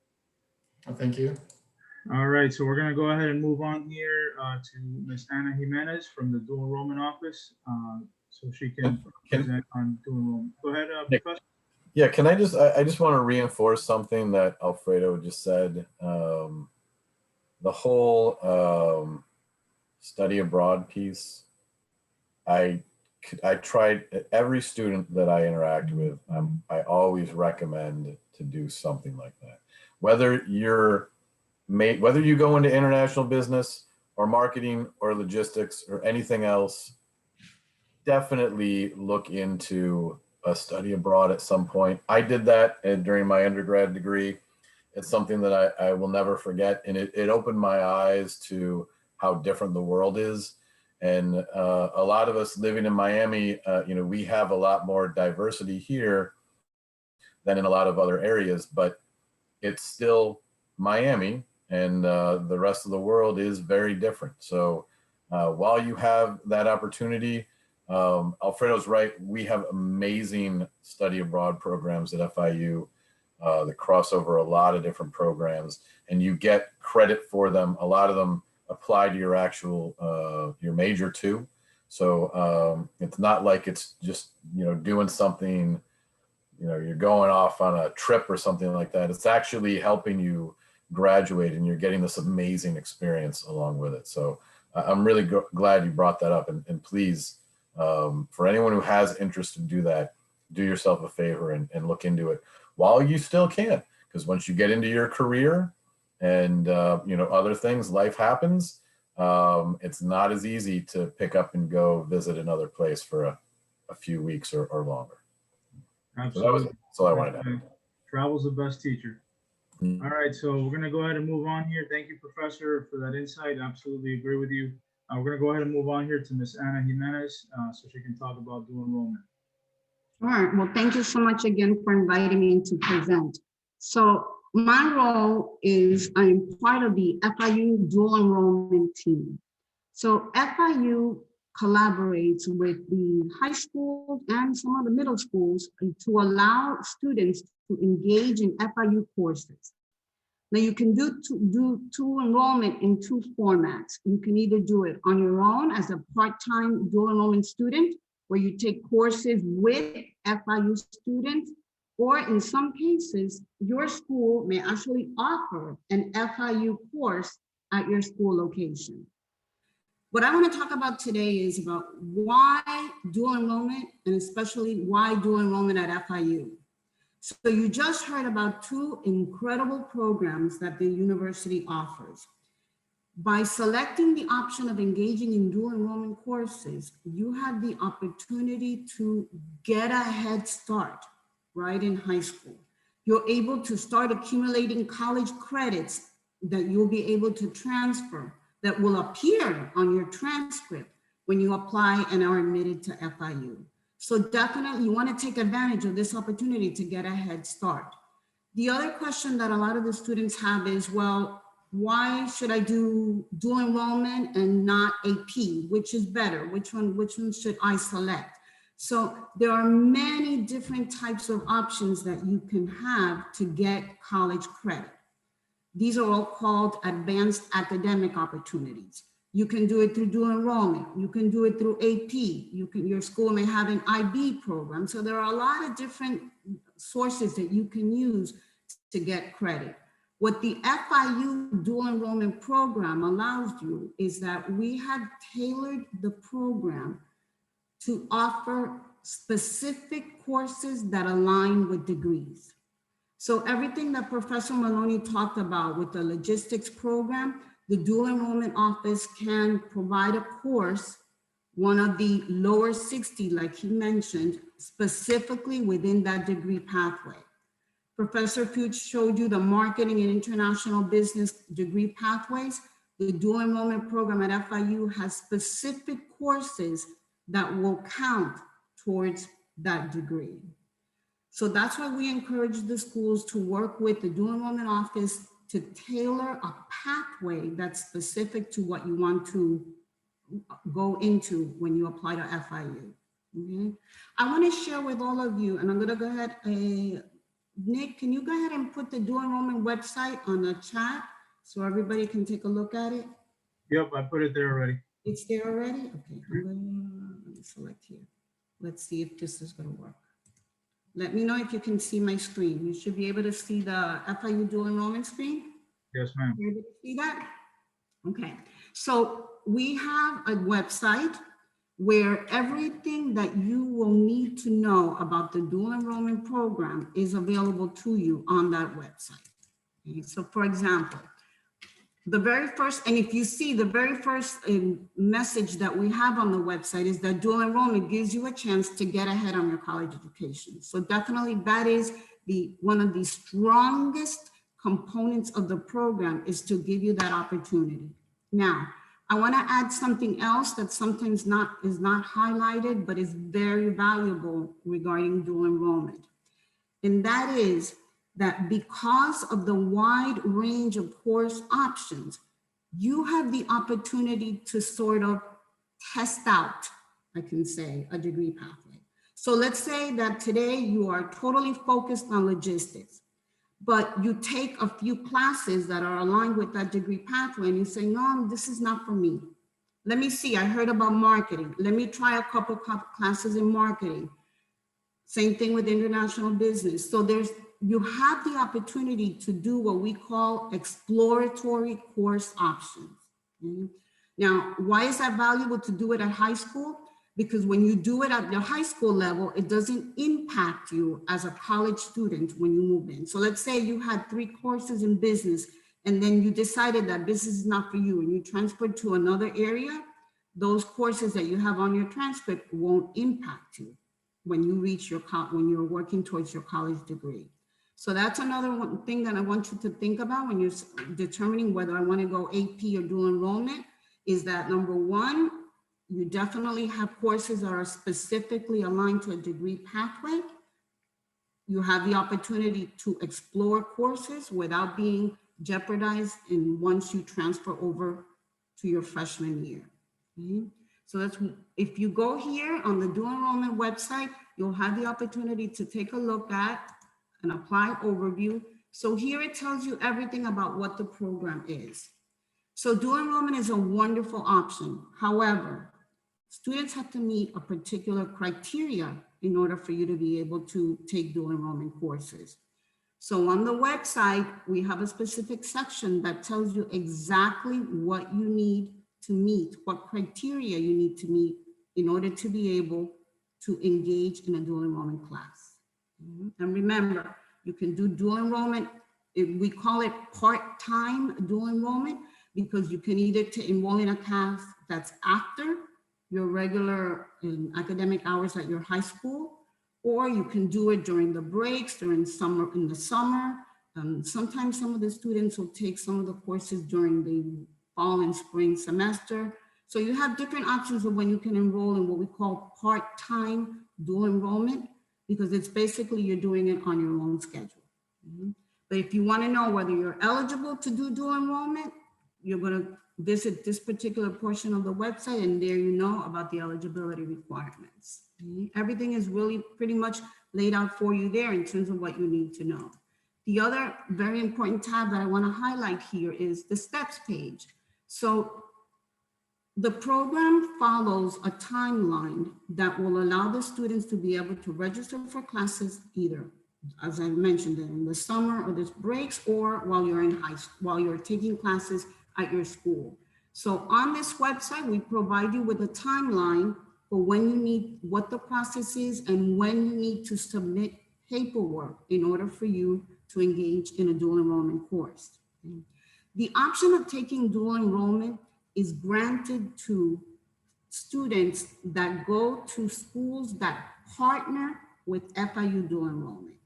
Well, thank you. All right, so we're going to go ahead and move on here to Ms. Ana Jimenez from the Dual Enrollment Office, so she can present on dual enrollment. Go ahead, Professor. Yeah, can I just want to reinforce something that Alfredo just said. The whole study abroad piece, I tried every student that I interact with, I always recommend to do something like that. Whether you go into international business or marketing or logistics or anything else, definitely look into a study abroad at some point. I did that during my undergrad degree. It's something that I will never forget. And it opened my eyes to how different the world is. And a lot of us living in Miami, we have a lot more diversity here than in a lot of other areas, but it's still Miami, and the rest of the world is very different. So while you have that opportunity, Alfredo's right, we have amazing study abroad programs at FIU that cross over a lot of different programs, and you get credit for them. A lot of them apply to your actual your major too. So it's not like it's just doing something, you're going off on a trip or something like that. It's actually helping you graduate, and you're getting this amazing experience along with it. So I'm really glad you brought that up, and please, for anyone who has interest in do that, do yourself a favor and look into it while you still can, because once you get into your career and other things, life happens. It's not as easy to pick up and go visit another place for a few weeks or longer. Absolutely. So I wanted to add. Travel's the best teacher. All right, so we're going to go ahead and move on here. Thank you, Professor, for that insight. Absolutely agree with you. We're going to go ahead and move on here to Ms. Ana Jimenez so she can talk about dual enrollment. All right, well, thank you so much again for inviting me to present. So my role is I'm part of the FIU dual enrollment team. So FIU collaborates with the high school and some of the middle schools to allow students to engage in FIU courses. Now you can do dual enrollment in two formats. You can either do it on your own as a part-time dual enrollment student, where you take courses with FIU students, or in some cases, your school may actually offer an FIU course at your school location. What I want to talk about today is about why dual enrollment, and especially why dual enrollment at FIU. So you just heard about two incredible programs that the university offers. By selecting the option of engaging in dual enrollment courses, you have the opportunity to get a head start right in high school. You're able to start accumulating college credits that you'll be able to transfer, that will appear on your transcript when you apply and are admitted to FIU. So definitely you want to take advantage of this opportunity to get a head start. The other question that a lot of the students have is, well, why should I do dual enrollment and not AP? Which is better? Which one should I select? So there are many different types of options that you can have to get college credit. These are all called advanced academic opportunities. You can do it through dual enrollment. You can do it through AP. Your school may have an IB program. So there are a lot of different sources that you can use to get credit. What the FIU dual enrollment program allows you is that we have tailored the program to offer specific courses that align with degrees. So everything that Professor Maloney talked about with the logistics program, the dual enrollment office can provide a course, one of the lower 60, like he mentioned, specifically within that degree pathway. Professor Fuchs showed you the marketing and international business degree pathways. The dual enrollment program at FIU has specific courses that will count towards that degree. So that's why we encourage the schools to work with the dual enrollment office to tailor a pathway that's specific to what you want to go into when you apply to FIU. Okay? I want to share with all of you, and I'm going to go ahead, Nick, can you go ahead and put the dual enrollment website on the chat so everybody can take a look at it? Yep, I put it there already. It's there already? Okay, let me select here. Let's see if this is going to work. Let me know if you can see my screen. You should be able to see the FIU dual enrollment screen. Yes, ma'am. You able to see that? Okay, so we have a website where everything that you will need to know about the dual enrollment program is available to you on that website. Okay, so for example, the very first, and if you see the very first message that we have on the website is that dual enrollment gives you a chance to get ahead on your college education. So definitely that is one of the strongest components of the program, is to give you that opportunity. Now, I want to add something else that sometimes is not highlighted, but is very valuable regarding dual enrollment. And that is that because of the wide range of course options, you have the opportunity to sort of test out, I can say, a degree pathway. So let's say that today you are totally focused on logistics, but you take a few classes that are aligned with that degree pathway and you say, no, this is not for me. Let me see, I heard about marketing. Let me try a couple classes in marketing. Same thing with international business. So you have the opportunity to do what we call exploratory course options. Okay? Now, why is that valuable to do it at high school? Because when you do it at the high school level, it doesn't impact you as a college student when you move in. So let's say you had 3 courses in business and then you decided that business is not for you and you transferred to another area, those courses that you have on your transcript won't impact you when you reach when you're working towards your college degree. So that's another one thing that I want you to think about when you're determining whether I want to go AP or dual enrollment, is that number one, you definitely have courses that are specifically aligned to a degree pathway. You have the opportunity to explore courses without being jeopardized once you transfer over to your freshman year. Okay? So that's, if you go here on the dual enrollment website, you'll have the opportunity to take a look at an apply overview. So here it tells you everything about what the program is. So dual enrollment is a wonderful option. However, students have to meet a particular criteria in order for you to be able to take dual enrollment courses. So on the website, we have a specific section that tells you exactly what you need to meet, what criteria you need to meet in order to be able to engage in a dual enrollment class. And remember, you can do dual enrollment, we call it part-time dual enrollment, because you can either enroll in a class that's after your regular academic hours at your high school, or you can do it during the breaks, during summer, in the summer. Sometimes some of the students will take some of the courses during the fall and spring semester. So you have different options of when you can enroll in what we call part-time dual enrollment, because it's basically you're doing it on your own schedule. But if you want to know whether you're eligible to do dual enrollment, you're going to visit this particular portion of the website, and there you know about the eligibility requirements. Everything is really pretty much laid out for you there in terms of what you need to know. The other very important tab that I want to highlight here is the steps page. So The program follows a timeline that will allow the students to be able to register for classes either, as I mentioned, in the summer or there's breaks, or while you're in while you're taking classes at your school. So on this website, we provide you with a timeline for when you need, what the process is, and when you need to submit paperwork in order for you to engage in a dual enrollment course. The option of taking dual enrollment is granted to students that go to schools that partner with FIU dual enrollment.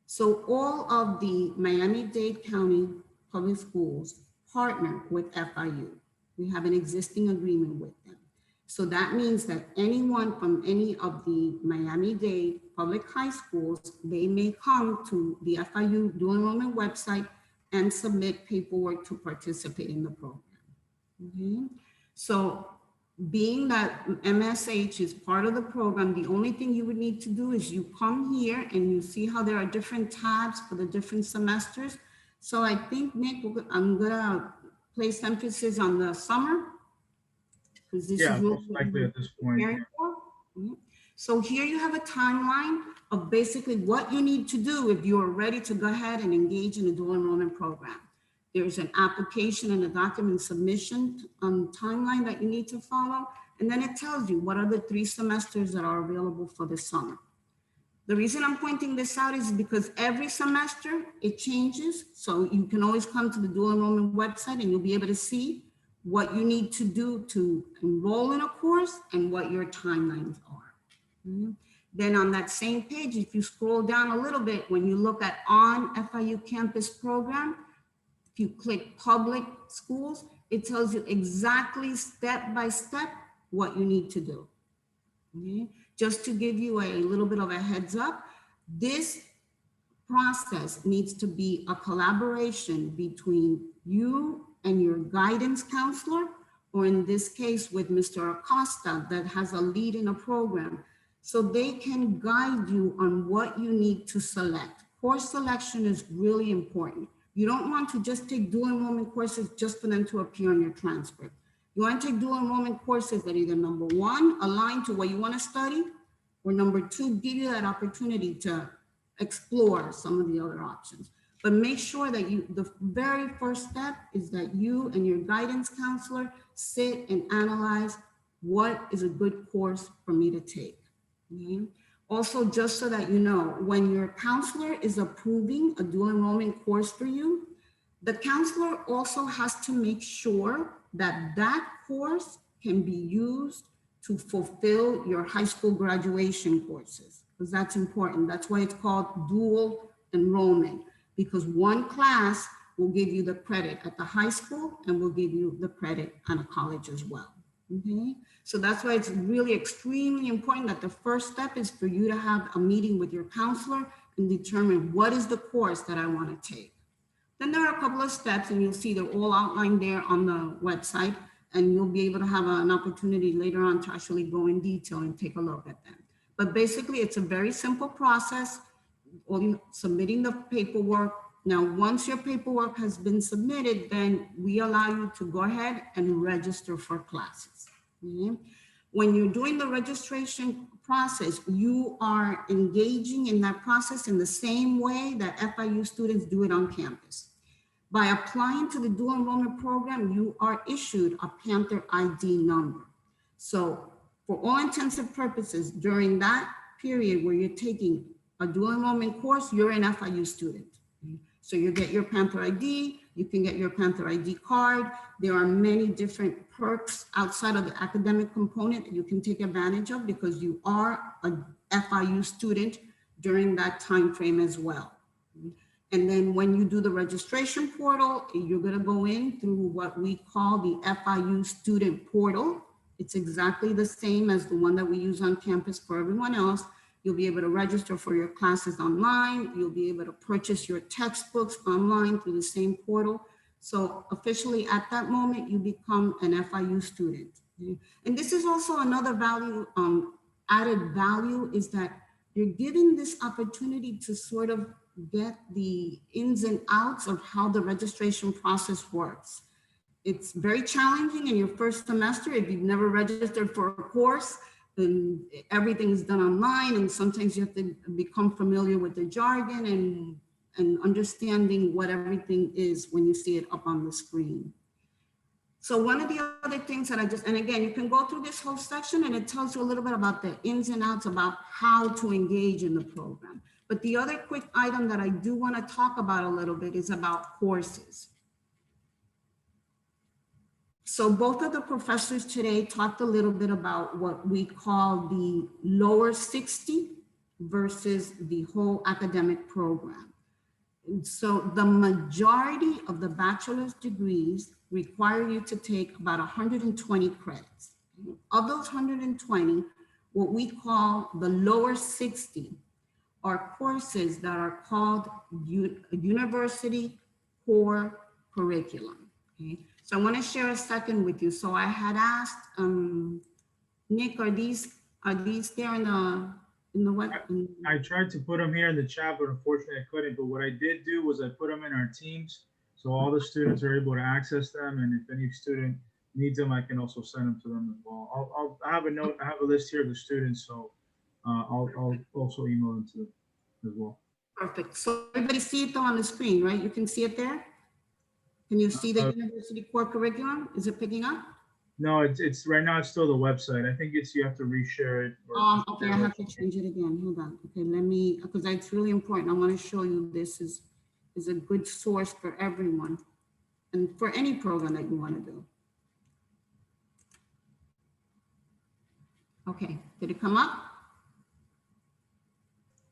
So all of the Miami-Dade County public schools partner with FIU. We have an existing agreement with them. So that means that anyone from any of the Miami-Dade public high schools, they may come to the FIU dual enrollment website and submit paperwork to participate in the program. Okay. So being that MSH is part of the program, the only thing you would need to do is you come here and you see how there are different tabs for the different semesters. So I think, Nick, I'm gonna place emphasis on the summer, because this is most likely at this point. preparing for. So here you have a timeline of basically what you need to do if you are ready to go ahead and engage in a dual enrollment program. There's an application and a document submission timeline that you need to follow. And then it tells you what are the 3 semesters that are available for the summer. The reason I'm pointing this out is because every semester it changes. So you can always come to the dual enrollment website and you'll be able to see what you need to do to enroll in a course and what your timelines are. Then on that same page, if you scroll down a little bit, when you look at on FIU campus program, if you click public schools, it tells you exactly step by step what you need to do. Okay? Just to give you a little bit of a heads up, this process needs to be a collaboration between you and your guidance counselor, or in this case with Mr. Acosta that has a lead in a program, so they can guide you on what you need to select. Course selection is really important. You don't want to just take dual enrollment courses just for them to appear on your transcript. You want to take dual enrollment courses that either number 1, align to what you want to study, or number 2, give you that opportunity to explore some of the other options. But make sure that the very first step is that you and your guidance counselor sit and analyze what is a good course for me to take. Okay? Also, just so that you know, when your counselor is approving a dual enrollment course for you, the counselor also has to make sure that that course can be used to fulfill your high school graduation courses, because that's important. That's why it's called dual enrollment, because one class will give you the credit at the high school and will give you the credit at a college as well. Okay, so that's why it's really extremely important that the first step is for you to have a meeting with your counselor and determine what is the course that I want to take. Then there are a couple of steps, and you'll see they're all outlined there on the website, and you'll be able to have an opportunity later on to actually go in detail and take a look at them. But basically, it's a very simple process, submitting the paperwork. Now, once your paperwork has been submitted, then we allow you to go ahead and register for classes. Okay? When you're doing the registration process, you are engaging in that process in the same way that FIU students do it on campus. By applying to the dual enrollment program, you are issued a Panther ID number. So for all intents and purposes, during that period where you're taking a dual enrollment course, you're an FIU student. So you get your Panther ID, you can get your Panther ID card. There are many different perks outside of the academic component that you can take advantage of because you are a FIU student during that time frame as well. And then when you do the registration portal, you're gonna go in through what we call the FIU student portal. It's exactly the same as the one that we use on campus for everyone else. You'll be able to register for your classes online. You'll be able to purchase your textbooks online through the same portal. So officially at that moment, you become an FIU student. And this is also another value, added value is that you're given this opportunity to sort of get the ins and outs of how the registration process works. it's very challenging in your first semester if you've never registered for a course, and everything is done online, and sometimes you have to become familiar with the jargon and understanding what everything is when you see it up on the screen. So one of the other things that and again, you can go through this whole section and it tells you a little bit about the ins and outs about how to engage in the program. But the other quick item that I do want to talk about a little bit is about courses. So both of the professors today talked a little bit about what we call the lower 60 versus the whole academic program. And so the majority of the bachelor's degrees require you to take about 120 credits. Of those 120, what we call the lower 60 are courses that are called university core curriculum. Okay? So I want to share a second with you. So I had asked Nick, are these there in the web? I tried to put them here in the chat, but unfortunately I couldn't. But what I did do was I put them in our teams, so all the students are able to access them. And if any student needs them, I can also send them to them as well. I have a note. I have a list here of the students, so I'll also email them to them as well. Perfect. So everybody see it though on the screen, right? You can see it there. Can you see the university core curriculum? Is it picking up? No, it's right now. It's still the website. I think you have to reshare it. Okay, I have to change it again. Hold on. Okay, let me, because it's really important. I want to show you this is a good source for everyone and for any program that you want to do. Okay, did it come up?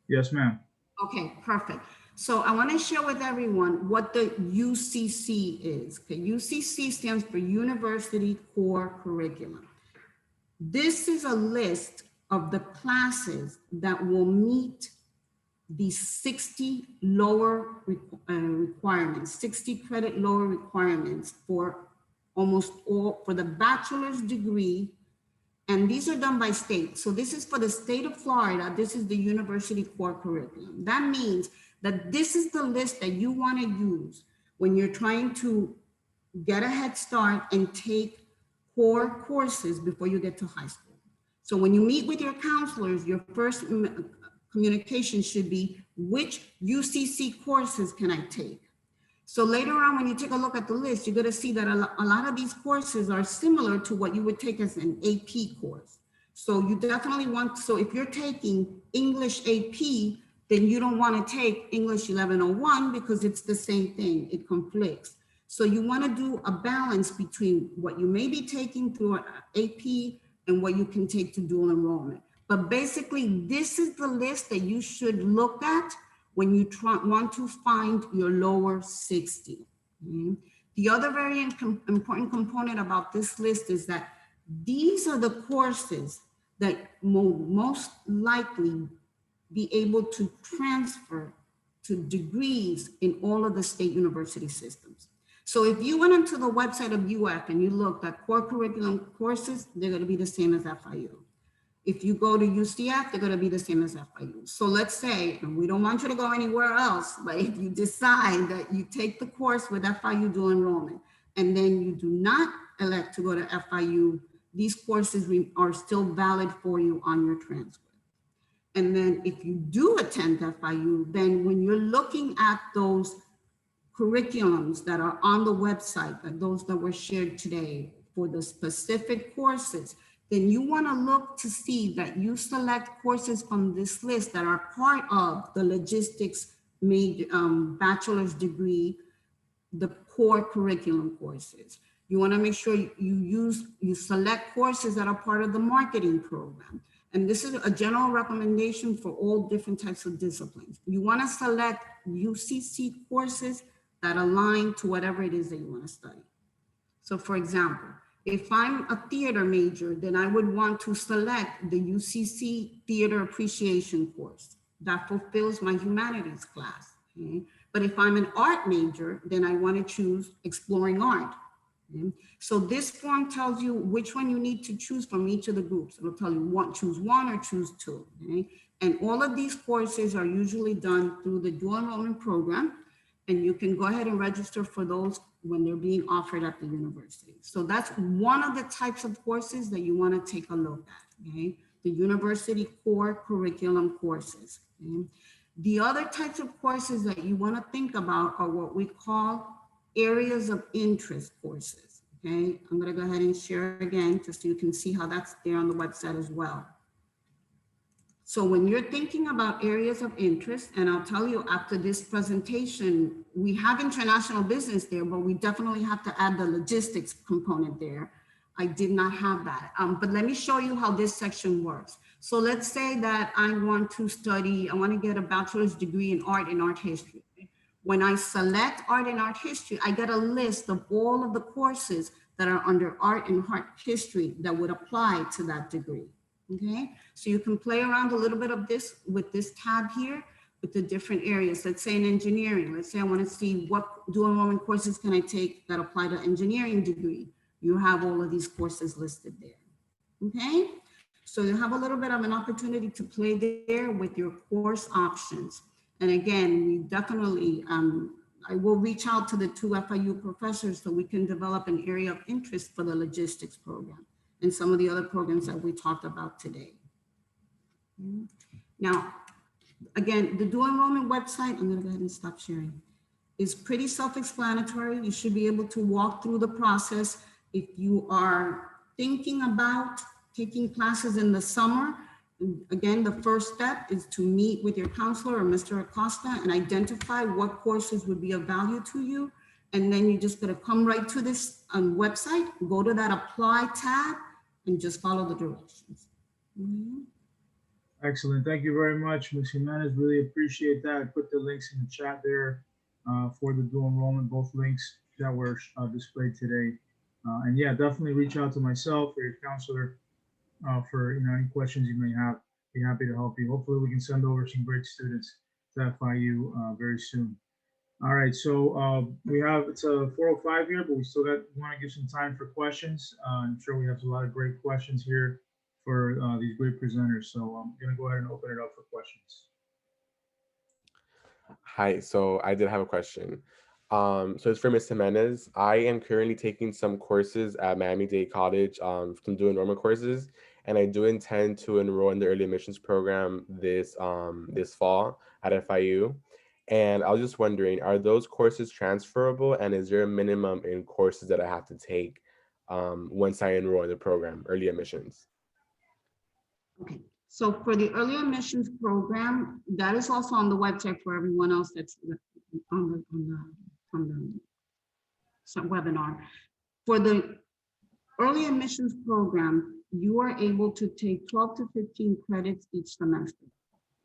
Yes, ma'am. Okay, perfect. So I want to share with everyone what the UCC is. Okay, UCC stands for University Core Curriculum. This is a list of the classes that will meet the 60 lower requirements, 60 credit lower requirements for almost all, for the bachelor's degree. And these are done by state. So this is for the state of Florida. This is the University Core Curriculum. That means that this is the list that you want to use when you're trying to get a head start and take core courses before you get to high school. So when you meet with your counselors, your first communication should be, which UCC courses can I take? So later on, when you take a look at the list, you're going to see that a lot of these courses are similar to what you would take as an AP course. So you definitely want, so if you're taking English AP, then you don't want to take English 1101 because it's the same thing, it conflicts. So you want to do a balance between what you may be taking through AP and what you can take to dual enrollment. But basically, this is the list that you should look at when you want to find your lower 60. Okay? The other very important component about this list is that these are the courses that will most likely be able to transfer to degrees in all of the state university systems. So if you went onto the website of UF and you looked at core curriculum courses, they're going to be the same as FIU. If you go to UCF, they're going to be the same as FIU. So let's say, and we don't want you to go anywhere else, but if you decide that you take the course with FIU dual enrollment, and then you do not elect to go to FIU, these courses are still valid for you on your transcript. And then if you do attend FIU, then when you're looking at those curriculums that are on the website, those that were shared today for the specific courses, then you want to look to see that you select courses from this list that are part of the logistics bachelor's degree, the core curriculum courses. You want to make sure you select courses that are part of the marketing program. And this is a general recommendation for all different types of disciplines. You want to select UCC courses that align to whatever it is that you want to study. So for example, if I'm a theater major, then I would want to select the UCC Theater Appreciation course that fulfills my humanities class. Okay? But if I'm an art major, then I want to choose Exploring Art. Okay? So this form tells you which one you need to choose from each of the groups. It'll tell you choose one or choose two. Okay? And all of these courses are usually done through the dual enrollment program. And you can go ahead and register for those when they're being offered at the university. So that's one of the types of courses that you want to take a look at, okay? The university core curriculum courses. Okay? The other types of courses that you want to think about are what we call areas of interest courses, okay? I'm going to go ahead and share again, just so you can see how that's there on the website as well. So when you're thinking about areas of interest, and I'll tell you after this presentation, we have international business there, but we definitely have to add the logistics component there. I did not have that, but let me show you how this section works. So let's say that I want to get a bachelor's degree in art and art history. When I select art and art history, I get a list of all of the courses that are under art and art history that would apply to that degree. Okay, so you can play around a little bit of this with this tab here with the different areas. Let's say in engineering, let's say I want to see what dual enrollment courses can I take that apply to engineering degree. You have all of these courses listed there. Okay, so you have a little bit of an opportunity to play there with your course options. And again, we definitely, I will reach out to the 2 FIU professors so we can develop an area of interest for the logistics program and some of the other programs that we talked about today. Now, again, the dual enrollment website, I'm gonna go ahead and stop sharing, is pretty self-explanatory. You should be able to walk through the process. If you are thinking about taking classes in the summer, again, the first step is to meet with your counselor or Mr. Acosta and identify what courses would be of value to you. And then you're just gonna come right to this website, go to that apply tab and just follow the directions. Excellent. Thank you very much, Ms. Jimenez. Really appreciate that. I put the links in the chat there for the dual enrollment, both links that were displayed today. And yeah, definitely reach out to myself or your counselor for any questions you may have. Be happy to help you. Hopefully we can send over some great students to FIU very soon. All right, so it's a 4:05 here, but we still want to give some time for questions. I'm sure we have a lot of great questions here for these great presenters. So I'm gonna go ahead and open it up for questions. Hi, so I did have a question. So it's for Ms. Jimenez. I am currently taking some courses at Miami-Dade College, some dual enrollment courses, and I do intend to enroll in the early admissions program this fall at FIU. And I was just wondering, are those courses transferable, and is there a minimum in courses that I have to take once I enroll in the program, early admissions? Okay, so for the early admissions program, that is also on the website for everyone else that's on the webinar. For the early admissions program, you are able to take 12 to 15 credits each semester.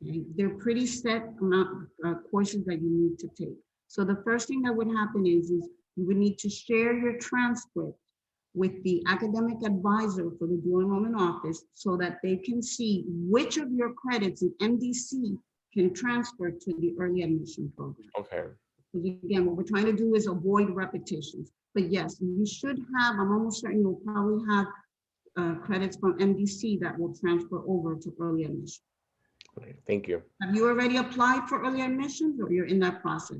Okay? They're pretty set amount courses that you need to take. So the first thing that would happen is you would need to share your transcript with the academic advisor for the dual enrollment office so that they can see which of your credits in MDC can transfer to the early admission program. Okay. Because again, what we're trying to do is avoid repetitions. But yes, you should have, I'm almost certain you'll probably have credits from MDC that will transfer over to early admission. Okay, thank you. Have you already applied for early admissions or you're in that process?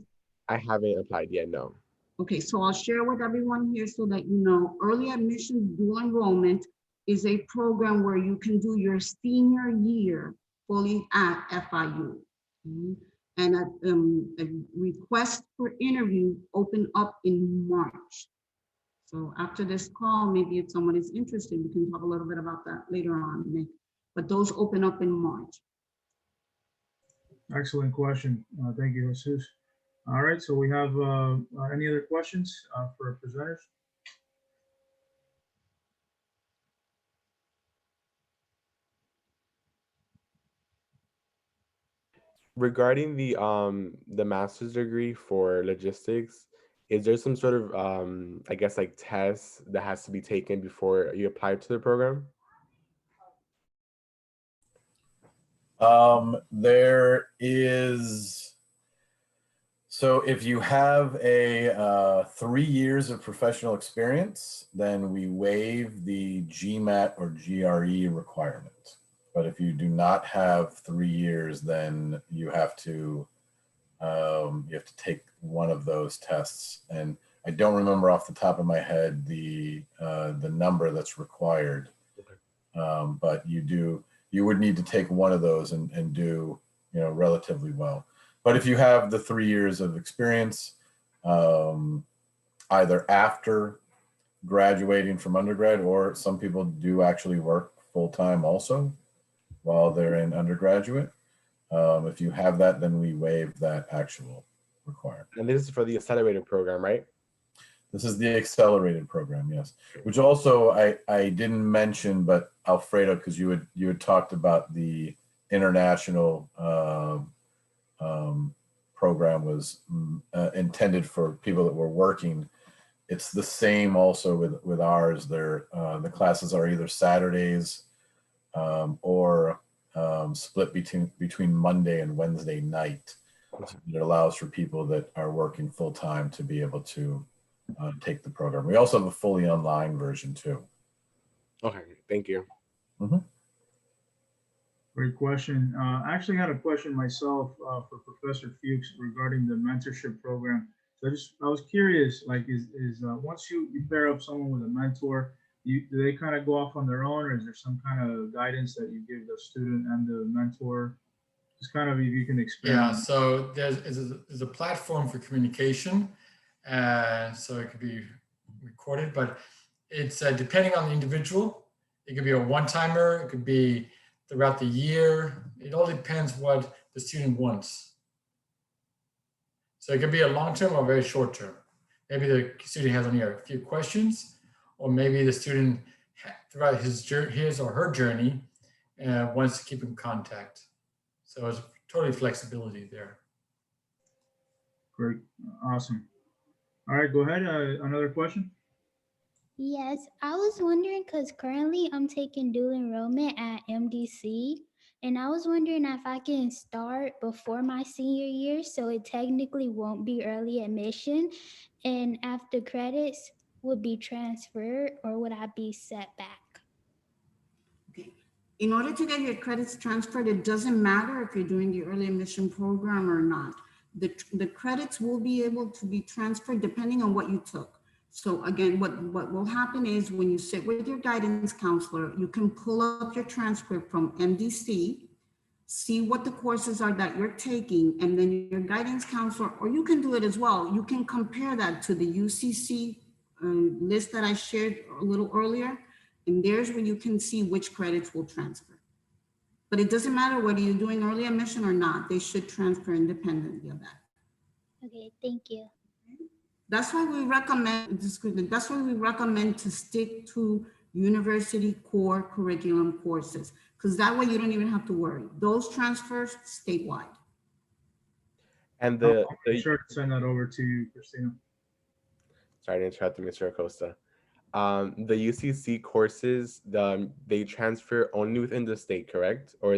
I haven't applied yet, no. Okay, so I'll share with everyone here so that you know, early admissions dual enrollment is a program where you can do your senior year fully at FIU. And a request for interview open up in March. So after this call, maybe if someone is interested, we can talk a little bit about that later on. But those open up in March. Excellent question. Thank you, Jesus. All right, so we have any other questions for presenters? Regarding the master's degree for logistics, is there some sort of I guess like test that has to be taken before you apply to the program? There is, so if you have a 3 years of professional experience, then we waive the GMAT or GRE requirement. But if you do not have 3 years, then you have to you have to take one of those tests. And I don't remember off the top of my head the number that's required. Okay. But you would need to take one of those and do, relatively well. But if you have the 3 years of experience, either after graduating from undergrad, or some people do actually work full-time also while they're in undergraduate. If you have that, then we waive that actual requirement. And this is for the accelerated program, right? This is the accelerated program, yes. Which also I didn't mention, but Alfredo, because you had talked about the international program was intended for people that were working. It's the same also with ours. The classes are either Saturdays or split between Monday and Wednesday night. So it allows for people that are working full time to be able to take the program. We also have a fully online version too. Okay, thank you. Mm-hmm. Great question. I actually had a question myself for Professor Fuchs regarding the mentorship program. So I was curious, like, is once you pair up someone with a mentor, do they kind of go off on their own, or is there some kind of guidance that you give the student and the mentor? Just kind of if you can expand. Yeah, so there's a platform for communication, and so it could be recorded, but it's depending on the individual. It could be a one-timer, it could be throughout the year. It all depends what the student wants. So it could be a long-term or very short-term. Maybe the student has only a few questions, or maybe the student throughout his or her journey wants to keep in contact. So it's totally flexibility there. Great, awesome. All right, go ahead. Another question. Yes, I was wondering because currently I'm taking dual enrollment at MDC, and I was wondering if I can start before my senior year, so it technically won't be early admission, and after credits would be transferred, or would I be set back? Okay. In order to get your credits transferred, it doesn't matter if you're doing the early admission program or not. The credits will be able to be transferred depending on what you took. So again, what will happen is when you sit with your guidance counselor, you can pull up your transcript from MDC, see what the courses are that you're taking, and then your guidance counselor, or you can do it as well. You can compare that to the UCC list that I shared a little earlier, and there's where you can see which credits will transfer. But it doesn't matter whether you're doing early admission or not, they should transfer independently of that. Okay, thank you. That's why we recommend, that's why we recommend to stick to university core curriculum courses, because that way you don't even have to worry. Those transfers statewide. And I'll be sure to send that over to you, Christina. Sorry to interrupt you, Mr. Acosta. The UCC courses, they transfer only within the state, correct? Or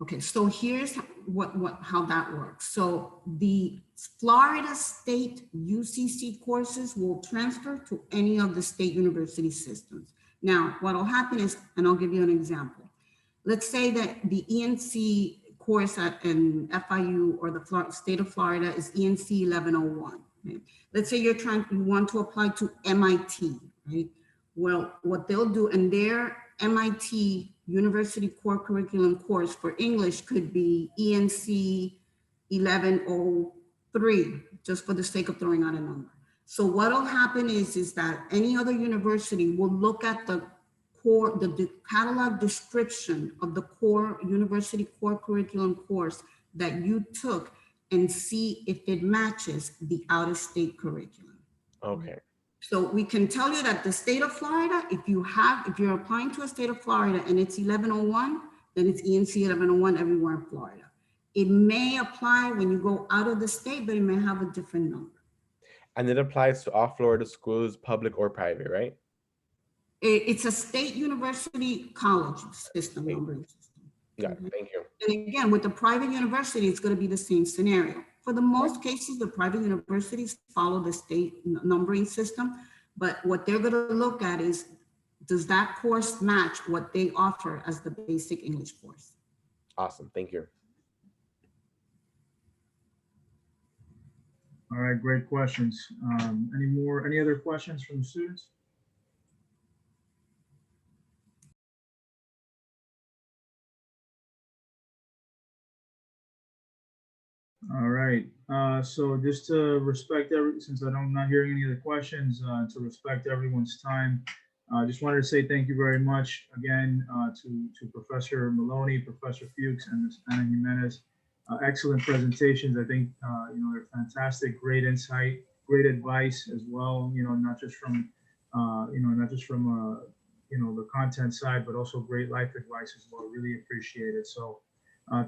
Okay, so here's how that works. So the Florida State UCC courses will transfer to any of the state university systems. Now, what will happen is, and I'll give you an example. Let's say that the ENC course in FIU or the state of Florida is ENC 1101. Okay? Let's say you want to apply to MIT, right? Well, what they'll do, and their MIT University Core Curriculum course for English could be ENC 1103, just for the sake of throwing out a number. So what'll happen is that any other university will look at the core, the catalog description of the core university core curriculum course that you took and see if it matches the out-of-state curriculum. Okay. So we can tell you that the state of Florida, if you're applying to a state of Florida and it's 1101, then it's ENC 1101 everywhere in Florida. It may apply when you go out of the state, but it may have a different number. And it applies to all Florida schools, public or private, right? It's a state university college system, numbering system. Yeah, thank you. And again, with the private university, it's going to be the same scenario. For the most cases, the private universities follow the state numbering system, but what they're going to look at is, does that course match what they offer as the basic English course? Awesome, thank you. All right, great questions. Any other questions from the students? All right, so just to respect since I'm not hearing any other questions, to respect everyone's time, I just wanted to say thank you very much again to Professor Maloney, Professor Fuchs, and Ms. Ana Jimenez. Excellent presentations. I think they're fantastic, great insight, great advice as well. Not just from the content side, but also great life advice as well. Really appreciate it. So.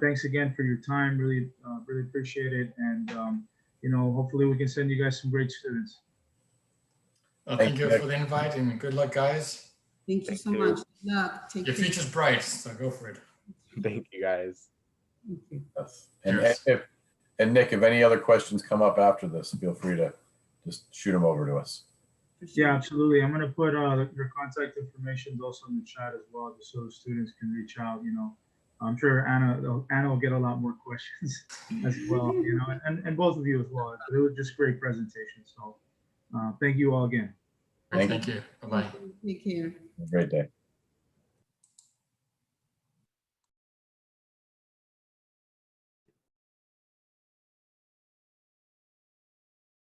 Thanks again for your time. Really, really appreciate it. And, hopefully we can send you guys some great students. Thank you for the invite and good luck, guys. Thank you so much. Good luck. Take Your care. future's bright, so go for it. Thank you, guys. Thank you. Yes. Cheers. And Nick, if any other questions come up after this, feel free to just shoot them over to us. Yeah, absolutely. I'm going to put your contact information also in the chat as well, just so the students can reach out. I'm sure Anna will get a lot more questions as well, and both of you as well. But it was just great presentation. So thank you all again. Thank you. Bye-bye. Take care. Have a great day.